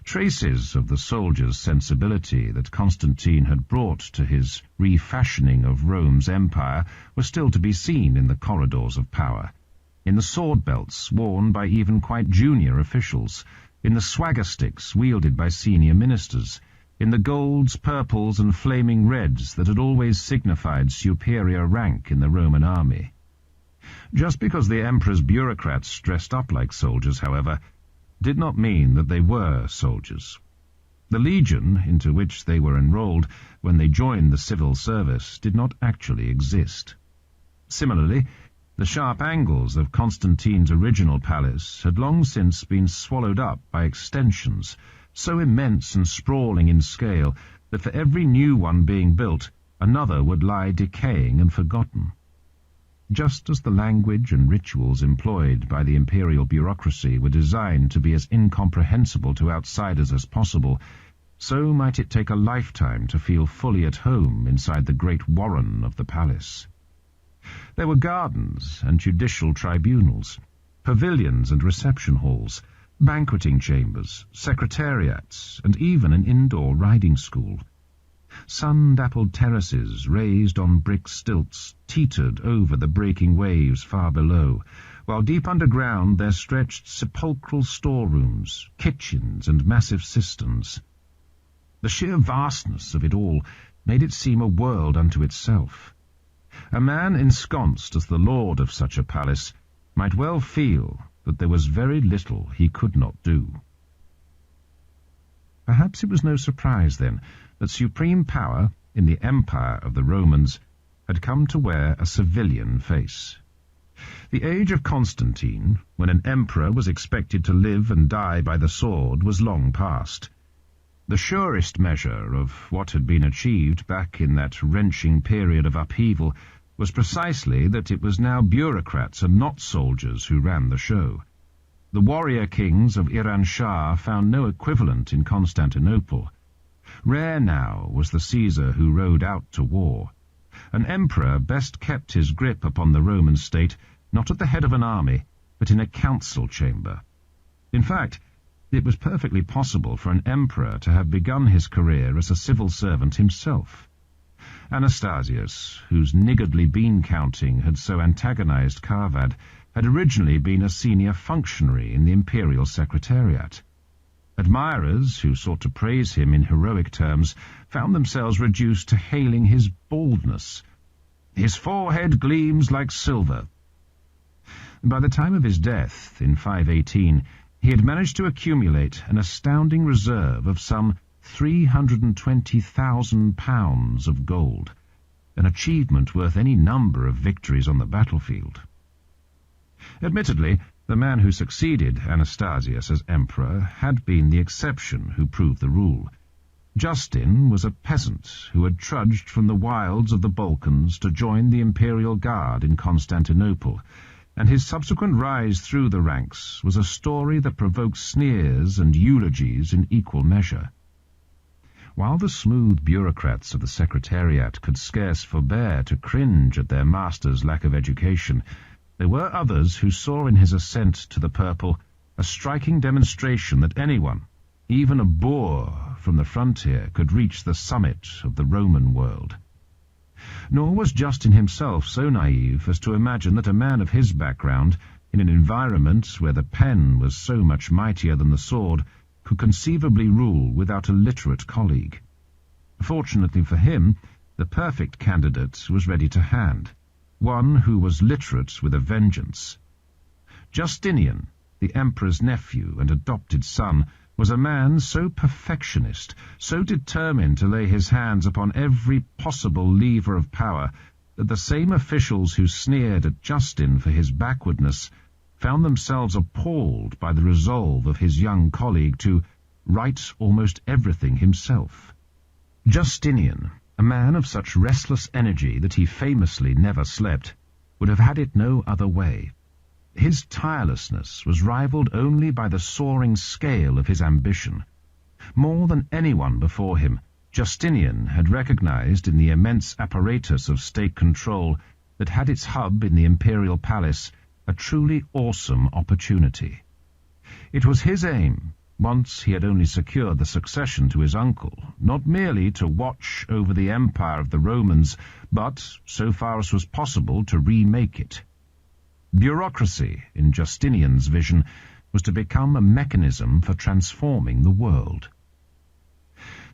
Traces of the soldier's sensibility that Constantine had brought to his refashioning of Rome's empire were still to be seen in the corridors of power, in the sword belts worn by even quite junior officials, in the swagger sticks wielded by senior ministers, in the golds, purples, and flaming reds that had always signified superior rank in the Roman army. Just because the emperor's bureaucrats dressed up like soldiers, however, did not mean that they were soldiers. The legion into which they were enrolled when they joined the civil service did not actually exist. Similarly, the sharp angles of Constantine's original palace had long since been swallowed up by extensions, so immense and sprawling in scale that for every new one being built, another would lie decaying and forgotten. Just as the language and rituals employed by the imperial bureaucracy were designed to be as incomprehensible to outsiders as possible, so might it take a lifetime to feel fully at home inside the great warren of the palace. There were gardens and judicial tribunals, pavilions and reception halls, banqueting chambers, secretariats, and even an indoor riding school. Sun-dappled terraces raised on brick stilts teetered over the breaking waves far below, while deep underground there stretched sepulchral storerooms, kitchens, and massive cisterns. The sheer vastness of it all made it seem a world unto itself. A man ensconced as the lord of such a palace might well feel that there was very little he could not do. Perhaps it was no surprise, then, that supreme power in the empire of the Romans had come to wear a civilian face. The age of Constantine, when an emperor was expected to live and die by the sword, was long past. The surest measure of what had been achieved back in that wrenching period of upheaval was precisely that it was now bureaucrats and not soldiers who ran the show. The warrior kings of Iran Shah found no equivalent in Constantinople. Rare now was the Caesar who rode out to war. An emperor best kept his grip upon the Roman state not at the head of an army, but in a council chamber. In fact, it was perfectly possible for an emperor to have begun his career as a civil servant himself. Anastasius, whose niggardly bean-counting had so antagonized Carvad, had originally been a senior functionary in the Imperial Secretariat. Admirers, who sought to praise him in heroic terms, found themselves reduced to hailing his baldness. "His forehead gleams like silver." By the time of his death, in 518, he had managed to accumulate an astounding reserve of some 320,000 pounds of gold, an achievement worth any number of victories on the battlefield. Admittedly, the man who succeeded Anastasius as emperor had been the exception who proved the rule. Justin was a peasant who had trudged from the wilds of the Balkans to join the Imperial Guard in Constantinople, and his subsequent rise through the ranks was a story that provoked sneers and eulogies in equal measure. While the smooth bureaucrats of the Secretariat could scarce forbear to cringe at their master's lack of education, there were others who saw in his ascent to the purple a striking demonstration that anyone, even a boor from the frontier, could reach the summit of the Roman world. Nor was Justin himself so naive as to imagine that a man of his background, in an environment where the pen was so much mightier than the sword, could conceivably rule without a literate colleague. Fortunately for him, the perfect candidate was ready to hand, one who was literate with a vengeance. Justinian, the emperor's nephew and adopted son, was a man so perfectionist, so determined to lay his hands upon every possible lever of power, that the same officials who sneered at Justin for his backwardness found themselves appalled by the resolve of his young colleague to write almost everything himself. Justinian, a man of such restless energy that he famously never slept, would have had it no other way. His tirelessness was rivaled only by the soaring scale of his ambition. More than anyone before him, Justinian had recognized in the immense apparatus of state control that had its hub in the imperial palace a truly awesome opportunity. It was his aim, once he had only secured the succession to his uncle, not merely to watch over the empire of the Romans, but, so far as was possible, to remake it. Bureaucracy, in Justinian's vision, was to become a mechanism for transforming the world.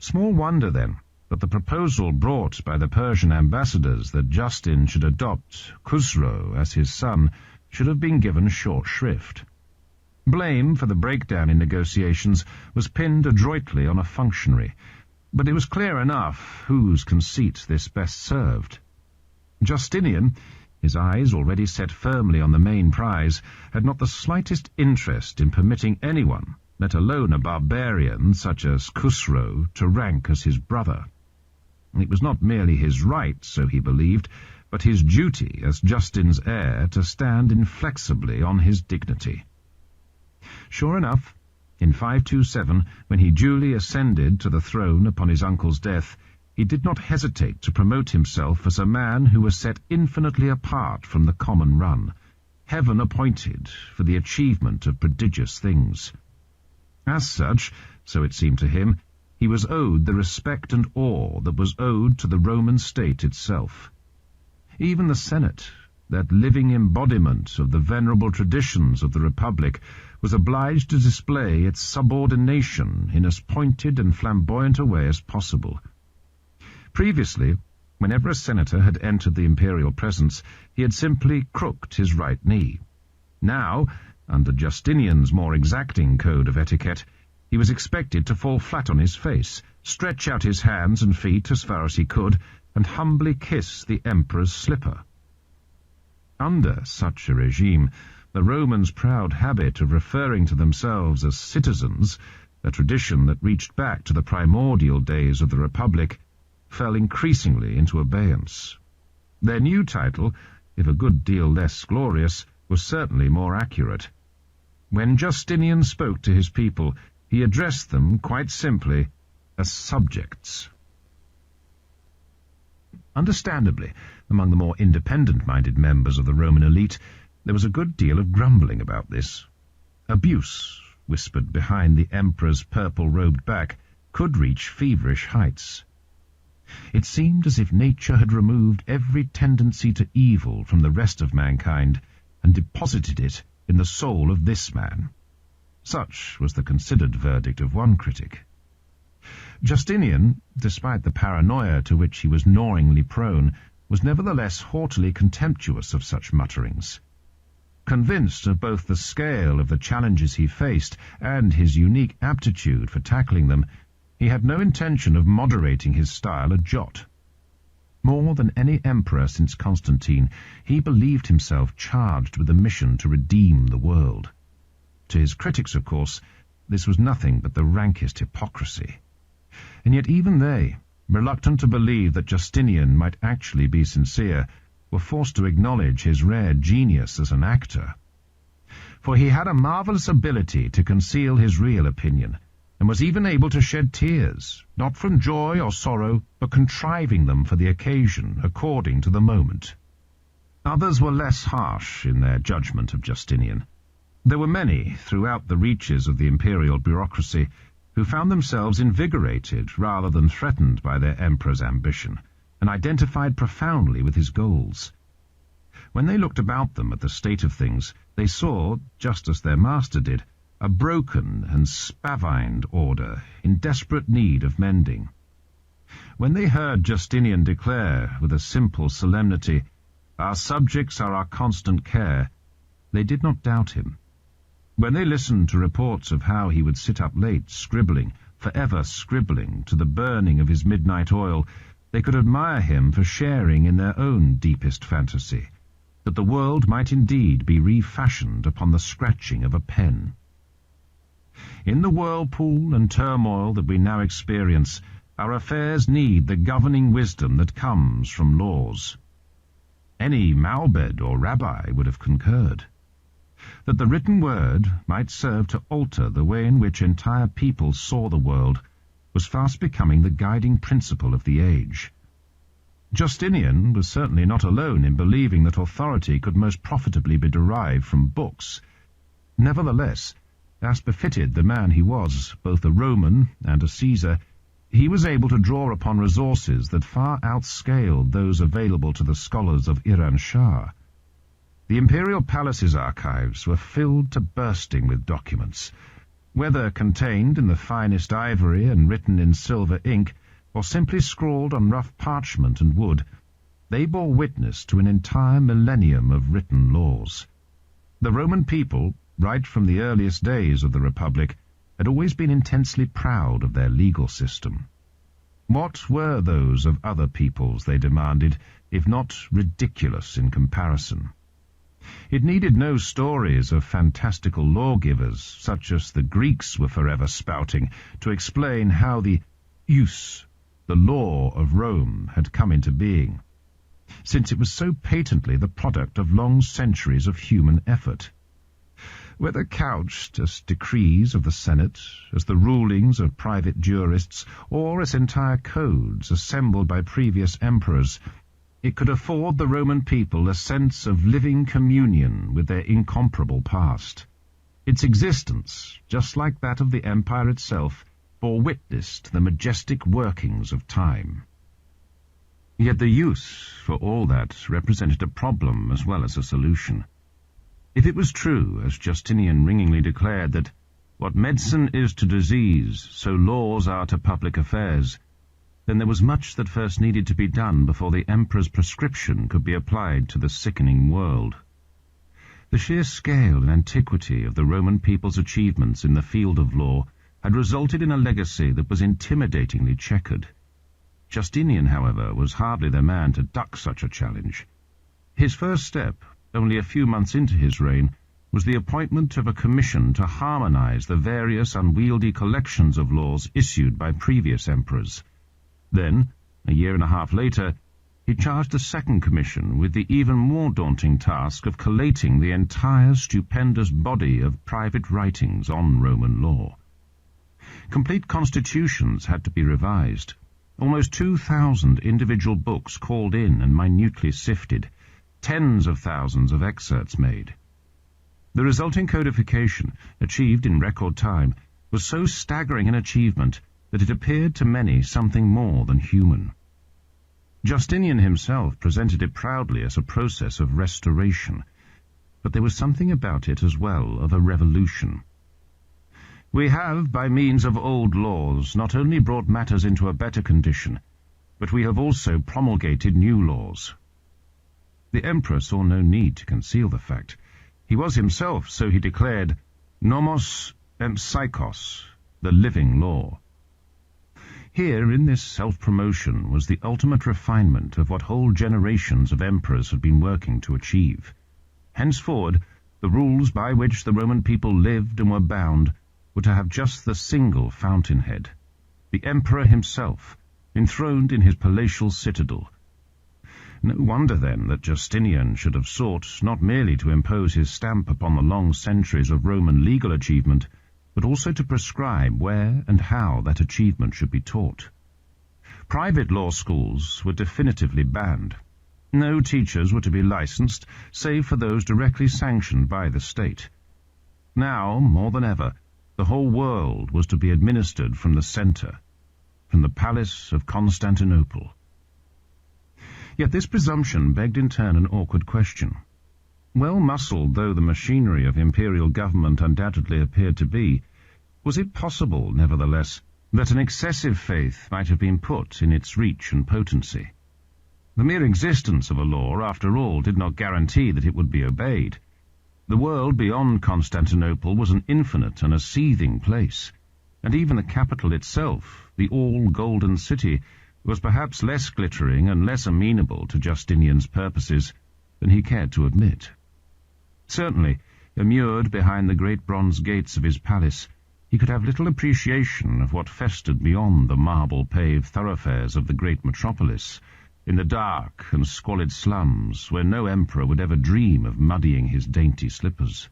Small wonder, then, that the proposal brought by the Persian ambassadors that Justin should adopt Khusro as his son should have been given short shrift. Blame for the breakdown in negotiations was pinned adroitly on a functionary, but it was clear enough whose conceit this best served. Justinian, his eyes already set firmly on the main prize, had not the slightest interest in permitting anyone, let alone a barbarian such as Khusro, to rank as his brother. It was not merely his right, so he believed, but his duty as Justin's heir to stand inflexibly on his dignity. Sure enough, in 527, when he duly ascended to the throne upon his uncle's death, he did not hesitate to promote himself as a man who was set infinitely apart from the common run, heaven appointed for the achievement of prodigious things. As such, so it seemed to him, he was owed the respect and awe that was owed to the Roman state itself. Even the Senate, that living embodiment of the venerable traditions of the Republic, was obliged to display its subordination in as pointed and flamboyant a way as possible. Previously, whenever a senator had entered the imperial presence, he had simply crooked his right knee. Now, under Justinian's more exacting code of etiquette, he was expected to fall flat on his face, stretch out his hands and feet as far as he could, and humbly kiss the emperor's slipper. Under such a regime, the Romans' proud habit of referring to themselves as citizens, a tradition that reached back to the primordial days of the Republic, fell increasingly into abeyance. Their new title, if a good deal less glorious, was certainly more accurate. When Justinian spoke to his people, he addressed them, quite simply, as subjects. Understandably, among the more independent-minded members of the Roman elite, there was a good deal of grumbling about this. Abuse, whispered behind the emperor's purple-robed back, could reach feverish heights. It seemed as if nature had removed every tendency to evil from the rest of mankind and deposited it in the soul of this man. Such was the considered verdict of one critic. Justinian, despite the paranoia to which he was gnawingly prone, was nevertheless haughtily contemptuous of such mutterings. Convinced of both the scale of the challenges he faced and his unique aptitude for tackling them, he had no intention of moderating his style a jot. More than any emperor since Constantine, he believed himself charged with a mission to redeem the world. To his critics, of course, this was nothing but the rankest hypocrisy. And yet even they, reluctant to believe that Justinian might actually be sincere, were forced to acknowledge his rare genius as an actor. For he had a marvelous ability to conceal his real opinion, and was even able to shed tears, not from joy or sorrow, but contriving them for the occasion, according to the moment. Others were less harsh in their judgment of Justinian. There were many, throughout the reaches of the imperial bureaucracy, who found themselves invigorated rather than threatened by their emperor's ambition, and identified profoundly with his goals. When they looked about them at the state of things, they saw, just as their master did, a broken and spavined order in desperate need of mending. When they heard Justinian declare, with a simple solemnity, "Our subjects are our constant care," they did not doubt him. When they listened to reports of how he would sit up late scribbling, forever scribbling, to the burning of his midnight oil, they could admire him for sharing in their own deepest fantasy, that the world might indeed be refashioned upon the scratching of a pen. In the whirlpool and turmoil that we now experience, our affairs need the governing wisdom that comes from laws. Any Maobed or rabbi would have concurred. That the written word might serve to alter the way in which entire peoples saw the world was fast becoming the guiding principle of the age. Justinian was certainly not alone in believing that authority could most profitably be derived from books. Nevertheless, as befitted the man he was, both a Roman and a Caesar, he was able to draw upon resources that far outscaled those available to the scholars of Iran Shah. The imperial palace's archives were filled to bursting with documents. Whether contained in the finest ivory and written in silver ink, or simply scrawled on rough parchment and wood, they bore witness to an entire millennium of written laws. The Roman people, right from the earliest days of the Republic, had always been intensely proud of their legal system. What were those of other peoples, they demanded, if not ridiculous in comparison? It needed no stories of fantastical lawgivers, such as the Greeks were forever spouting, to explain how the jus, the law of Rome, had come into being, since it was so patently the product of long centuries of human effort. Whether couched as decrees of the Senate, as the rulings of private jurists, or as entire codes assembled by previous emperors, it could afford the Roman people a sense of living communion with their incomparable past. Its existence, just like that of the empire itself, bore witness to the majestic workings of time. Yet the use, for all that, represented a problem as well as a solution. If it was true, as Justinian ringingly declared, that what medicine is to disease, so laws are to public affairs, then there was much that first needed to be done before the emperor's prescription could be applied to the sickening world. The sheer scale and antiquity of the Roman people's achievements in the field of law had resulted in a legacy that was intimidatingly checkered. Justinian, however, was hardly the man to duck such a challenge. His first step, only a few months into his reign, was the appointment of a commission to harmonize the various unwieldy collections of laws issued by previous emperors. Then, a year and a half later, he charged a second commission with the even more daunting task of collating the entire stupendous body of private writings on Roman law. Complete constitutions had to be revised. Almost 2,000 individual books called in and minutely sifted, tens of thousands of excerpts made. The resulting codification, achieved in record time, was so staggering an achievement that it appeared to many something more than human. Justinian himself presented it proudly as a process of restoration, but there was something about it as well of a revolution. We have, by means of old laws, not only brought matters into a better condition, but we have also promulgated new laws. The emperor saw no need to conceal the fact. He was himself, so he declared, nomos empsychos, the living law. Here, in this self-promotion, was the ultimate refinement of what whole generations of emperors had been working to achieve. Henceforward, the rules by which the Roman people lived and were bound were to have just the single fountainhead, the emperor himself, enthroned in his palatial citadel. No wonder, then, that Justinian should have sought not merely to impose his stamp upon the long centuries of Roman legal achievement, but also to prescribe where and how that achievement should be taught. Private law schools were definitively banned. No teachers were to be licensed, save for those directly sanctioned by the state. Now, more than ever, the whole world was to be administered from the centre, from the palace of Constantinople. Yet this presumption begged in turn an awkward question. Well-muscled though the machinery of imperial government undoubtedly appeared to be, was it possible, nevertheless, that an excessive faith might have been put in its reach and potency? The mere existence of a law, after all, did not guarantee that it would be obeyed. The world beyond Constantinople was an infinite and a seething place, and even the capital itself, the all-golden city, was perhaps less glittering and less amenable to Justinian's purposes than he cared to admit. Certainly, immured behind the great bronze gates of his palace, he could have little appreciation of what festered beyond the marble-paved thoroughfares of the great metropolis, in the dark and squalid slums where no emperor would ever dream of muddying his dainty slippers.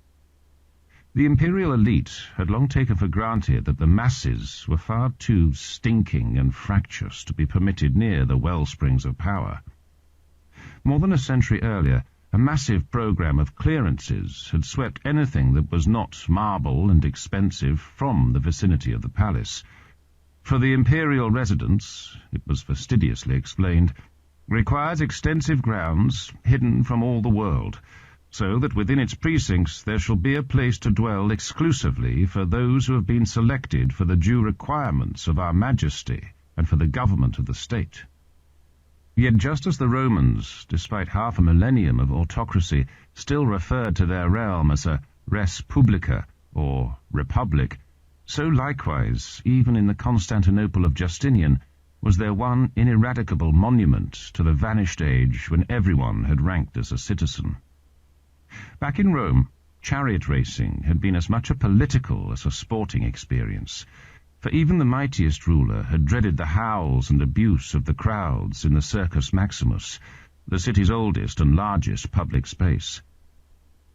The imperial elite had long taken for granted that the masses were far too stinking and fractious to be permitted near the wellsprings of power. More than a century earlier, a massive program of clearances had swept anything that was not marble and expensive from the vicinity of the palace. For the imperial residence, it was fastidiously explained, requires extensive grounds hidden from all the world, so that within its precincts there shall be a place to dwell exclusively for those who have been selected for the due requirements of our majesty and for the government of the state. Yet just as the Romans, despite half a millennium of autocracy, still referred to their realm as a res publica, or republic, so likewise, even in the Constantinople of Justinian, was there one ineradicable monument to the vanished age when everyone had ranked as a citizen. Back in Rome, chariot racing had been as much a political as a sporting experience, for even the mightiest ruler had dreaded the howls and abuse of the crowds in the Circus Maximus, the city's oldest and largest public space.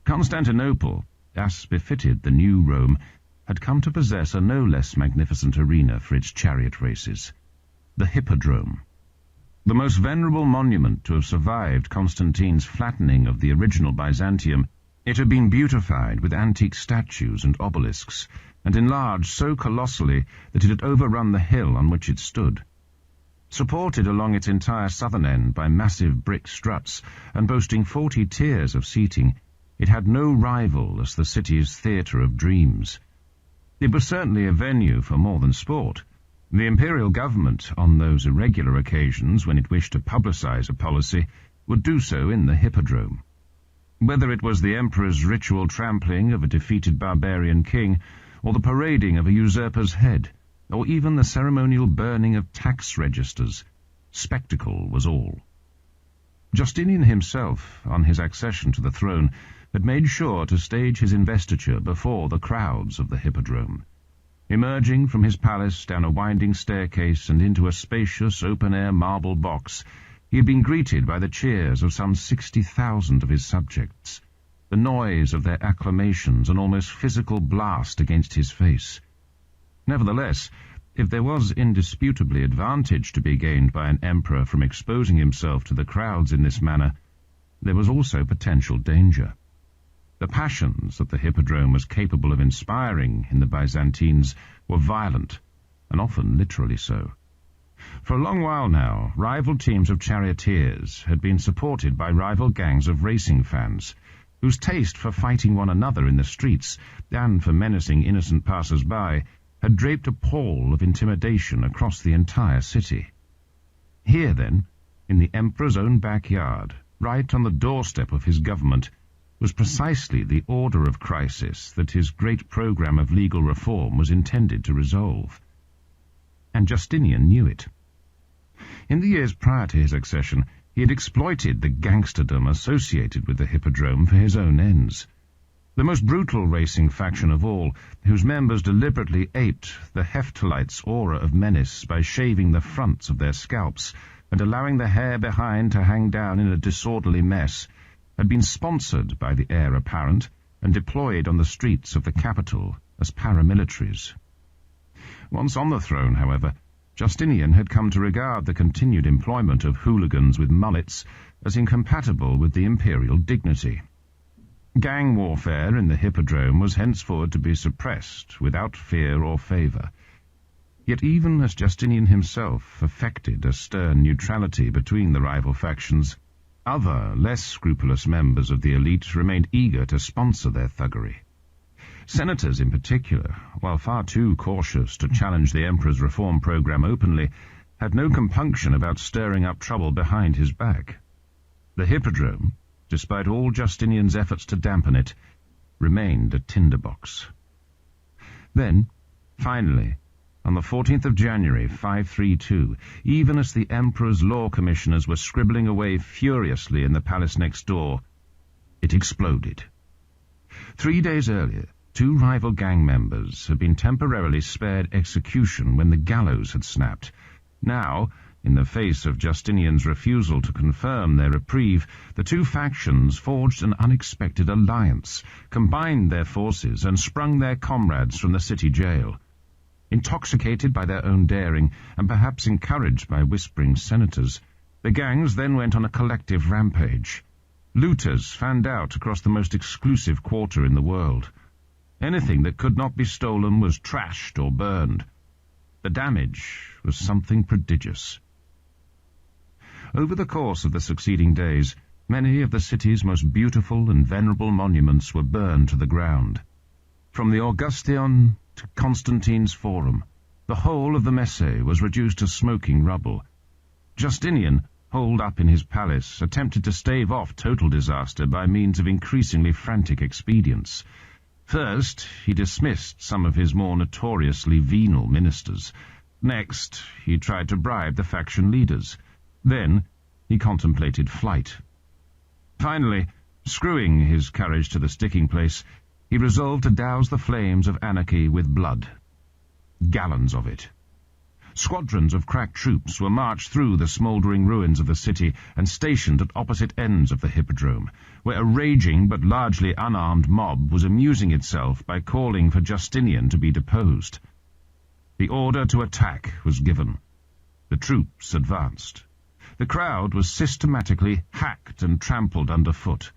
Constantinople, as befitted the new Rome, had come to possess a no less magnificent arena for its chariot races, the Hippodrome. The most venerable monument to have survived Constantine's flattening of the original Byzantium, it had been beautified with antique statues and obelisks, and enlarged so colossally that it had overrun the hill on which it stood. Supported along its entire southern end by massive brick struts and boasting 40 tiers of seating, it had no rival as the city's theatre of dreams. It was certainly a venue for more than sport. The imperial government, on those irregular occasions when it wished to publicize a policy, would do so in the hippodrome. Whether it was the emperor's ritual trampling of a defeated barbarian king, or the parading of a usurper's head, or even the ceremonial burning of tax registers, spectacle was all. Justinian himself, on his accession to the throne, had made sure to stage his investiture before the crowds of the hippodrome. Emerging from his palace down a winding staircase and into a spacious open-air marble box, he had been greeted by the cheers of some 60,000 of his subjects, the noise of their acclamations an almost physical blast against his face. Nevertheless, if there was indisputably advantage to be gained by an emperor from exposing himself to the crowds in this manner, there was also potential danger. The passions that the hippodrome was capable of inspiring in the Byzantines were violent, and often literally so. For a long while now, rival teams of charioteers had been supported by rival gangs of racing fans, whose taste for fighting one another in the streets and for menacing innocent passers-by had draped a pall of intimidation across the entire city. Here, then, in the emperor's own backyard, right on the doorstep of his government, was precisely the order of crisis that his great program of legal reform was intended to resolve. And Justinian knew it. In the years prior to his accession, he had exploited the gangsterdom associated with the hippodrome for his own ends. The most brutal racing faction of all, whose members deliberately aped the Hephthalites' aura of menace by shaving the fronts of their scalps and allowing the hair behind to hang down in a disorderly mess, had been sponsored by the heir apparent and deployed on the streets of the capital as paramilitaries. Once on the throne, however, Justinian had come to regard the continued employment of hooligans with mullets as incompatible with the imperial dignity. Gang warfare in the hippodrome was henceforward to be suppressed without fear or favour. Yet even as Justinian himself affected a stern neutrality between the rival factions, other, less scrupulous members of the elite remained eager to sponsor their thuggery. Senators in particular, while far too cautious to challenge the emperor's reform program openly, had no compunction about stirring up trouble behind his back. The hippodrome, despite all Justinian's efforts to dampen it, remained a tinderbox. Then, finally, on the 14th of January, 532, even as the emperor's law commissioners were scribbling away furiously in the palace next door, it exploded. 3 days earlier, 2 rival gang members had been temporarily spared execution when the gallows had snapped. Now, in the face of Justinian's refusal to confirm their reprieve, the 2 factions forged an unexpected alliance, combined their forces, and sprung their comrades from the city jail. Intoxicated by their own daring, and perhaps encouraged by whispering senators, the gangs then went on a collective rampage. Looters fanned out across the most exclusive quarter in the world. Anything that could not be stolen was trashed or burned. The damage was something prodigious. Over the course of the succeeding days, many of the city's most beautiful and venerable monuments were burned to the ground. From the Augustion to Constantine's Forum, the whole of the Messe was reduced to smoking rubble. Justinian, holed up in his palace, attempted to stave off total disaster by means of increasingly frantic expedients. First, he dismissed some of his more notoriously venal ministers. Next, he tried to bribe the faction leaders. Then, he contemplated flight. Finally, screwing his courage to the sticking place, he resolved to douse the flames of anarchy with blood. Gallons of it. Squadrons of crack troops were marched through the smouldering ruins of the city and stationed at opposite ends of the hippodrome, where a raging but largely unarmed mob was amusing itself by calling for Justinian to be deposed. The order to attack was given. The troops advanced. The crowd was systematically hacked and trampled underfoot.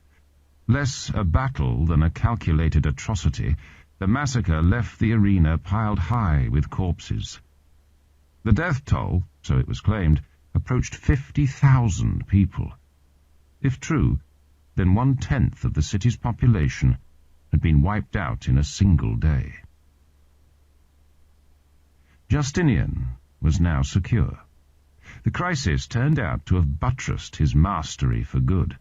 Less a battle than a calculated atrocity, the massacre left the arena piled high with corpses. The death toll, so it was claimed, approached 50,000 people. If true, then 1/10 of the city's population had been wiped out in a single day. Justinian was now secure. The crisis turned out to have buttressed his mastery for good.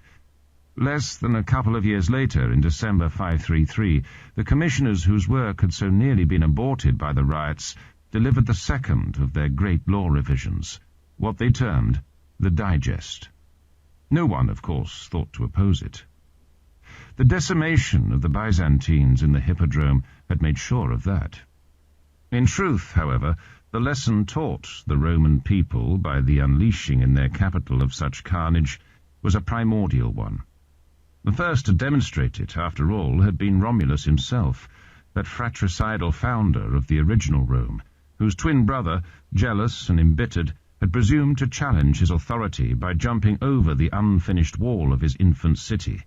Less than a couple of years later, in December 533, the commissioners whose work had so nearly been aborted by the riots delivered the second of their great law revisions, what they termed the Digest. No one, of course, thought to oppose it. The decimation of the Byzantines in the Hippodrome had made sure of that. In truth, however, the lesson taught the Roman people by the unleashing in their capital of such carnage was a primordial one. The first to demonstrate it, after all, had been Romulus himself, that fratricidal founder of the original Rome, whose twin brother, jealous and embittered, had presumed to challenge his authority by jumping over the unfinished wall of his infant city,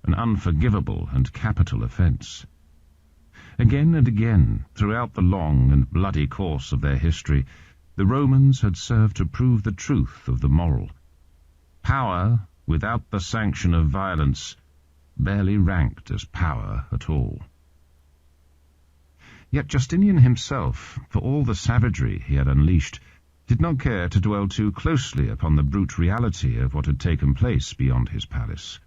an unforgivable and capital offence. Again and again, throughout the long and bloody course of their history, the Romans had served to prove the truth of the moral. Power, without the sanction of violence, barely ranked as power at all. Yet Justinian himself, for all the savagery he had unleashed, did not care to dwell too closely upon the brute reality of what had taken place beyond his palace.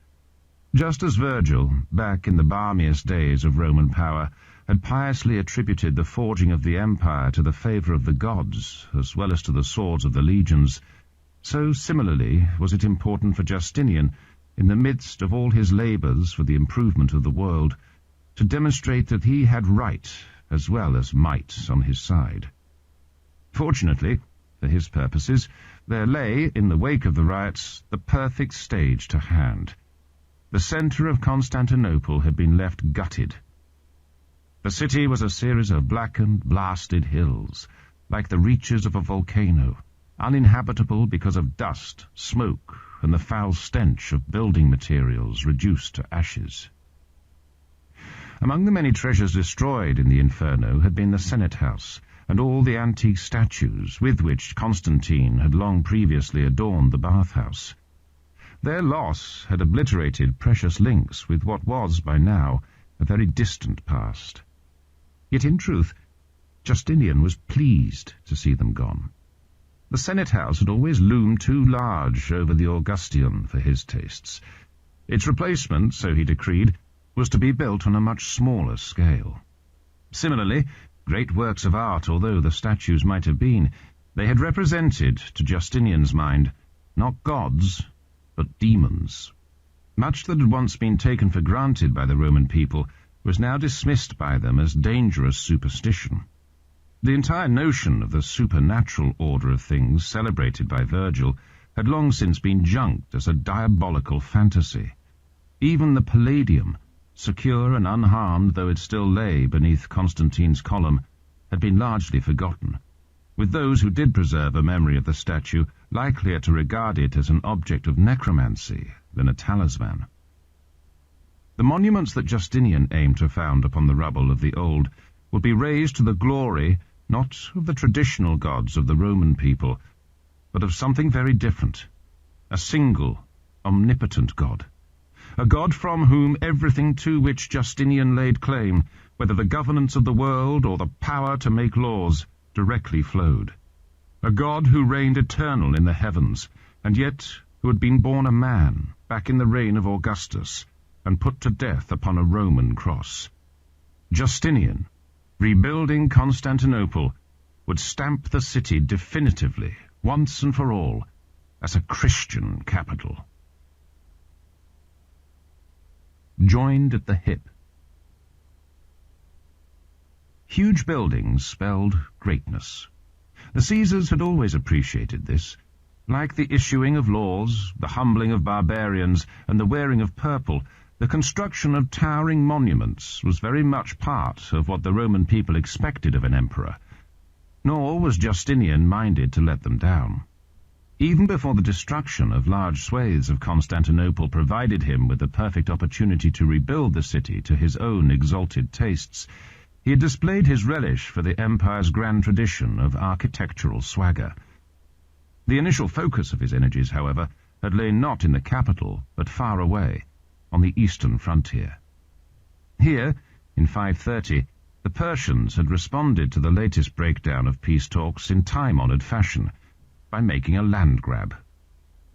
Just as Virgil, back in the balmiest days of Roman power, had piously attributed the forging of the empire to the favour of the gods, as well as to the swords of the legions, so similarly was it important for Justinian, in the midst of all his labours for the improvement of the world, to demonstrate that he had right as well as might on his side. Fortunately, for his purposes, there lay, in the wake of the riots, the perfect stage to hand. The centre of Constantinople had been left gutted. The city was a series of blackened, blasted hills, like the reaches of a volcano, uninhabitable because of dust, smoke, and the foul stench of building materials reduced to ashes. Among the many treasures destroyed in the Inferno had been the Senate House, and all the antique statues with which Constantine had long previously adorned the bathhouse. Their loss had obliterated precious links with what was, by now, a very distant past. Yet in truth, Justinian was pleased to see them gone. The Senate House had always loomed too large over the Augustion for his tastes. Its replacement, so he decreed, was to be built on a much smaller scale. Similarly, great works of art, although the statues might have been, they had represented, to Justinian's mind, not gods, but demons. Much that had once been taken for granted by the Roman people was now dismissed by them as dangerous superstition. The entire notion of the supernatural order of things celebrated by Virgil had long since been junked as a diabolical fantasy. Even the Palladium, secure and unharmed though it still lay beneath Constantine's column, had been largely forgotten, with those who did preserve a memory of the statue likelier to regard it as an object of necromancy than a talisman. The monuments that Justinian aimed to found upon the rubble of the old would be raised to the glory not of the traditional gods of the Roman people, but of something very different, a single, omnipotent God, a God from whom everything to which Justinian laid claim, whether the governance of the world or the power to make laws, directly flowed. A God who reigned eternal in the heavens, and yet who had been born a man back in the reign of Augustus, and put to death upon a Roman cross. Justinian, rebuilding Constantinople, would stamp the city definitively, once and for all, as a Christian capital. Joined at the hip. Huge buildings spelled greatness. The Caesars had always appreciated this. Like the issuing of laws, the humbling of barbarians, and the wearing of purple, the construction of towering monuments was very much part of what the Roman people expected of an emperor, nor was Justinian minded to let them down. Even before the destruction of large swathes of Constantinople provided him with the perfect opportunity to rebuild the city to his own exalted tastes, He had displayed his relish for the empire's grand tradition of architectural swagger. The initial focus of his energies, however, had lain not in the capital, but far away, on the eastern frontier. Here, in 530, the Persians had responded to the latest breakdown of peace talks in time-honoured fashion, by making a land grab.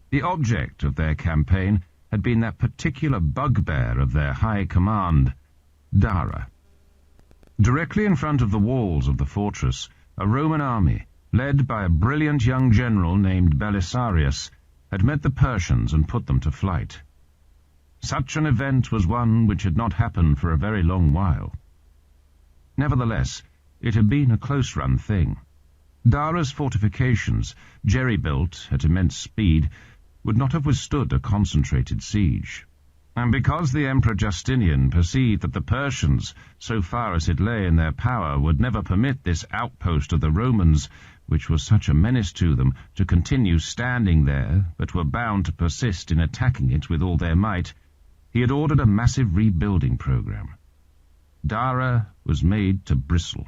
The object of their campaign had been that particular bugbear of their high command, Dara. Directly in front of the walls of the fortress, a Roman army, led by a brilliant young general named Belisarius, had met the Persians and put them to flight. Such an event was one which had not happened for a very long while. Nevertheless, it had been a close-run thing. Dara's fortifications, jerry-built at immense speed, would not have withstood a concentrated siege. And because the Emperor Justinian perceived that the Persians, so far as it lay in their power, would never permit this outpost of the Romans, which was such a menace to them, to continue standing there, but were bound to persist in attacking it with all their might, he had ordered a massive rebuilding program. Dara was made to bristle.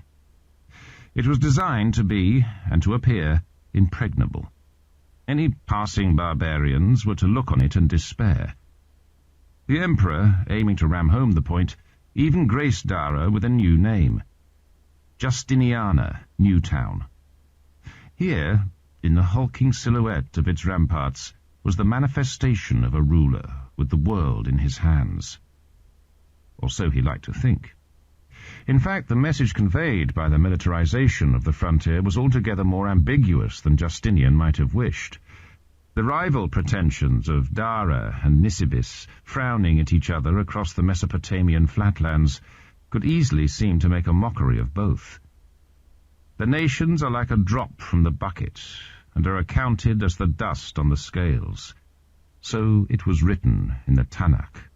It was designed to be, and to appear, impregnable. Any passing barbarians were to look on it and despair. The Emperor, aiming to ram home the point, even graced Dara with a new name, Justiniana Newtown. Here, in the hulking silhouette of its ramparts, was the manifestation of a ruler with the world in his hands. Or so he liked to think. In fact, the message conveyed by the militarization of the frontier was altogether more ambiguous than Justinian might have wished. The rival pretensions of Dara and Nisibis, frowning at each other across the Mesopotamian flatlands, could easily seem to make a mockery of both. The nations are like a drop from the bucket, and are accounted as the dust on the scales. So it was written in the Tanakh.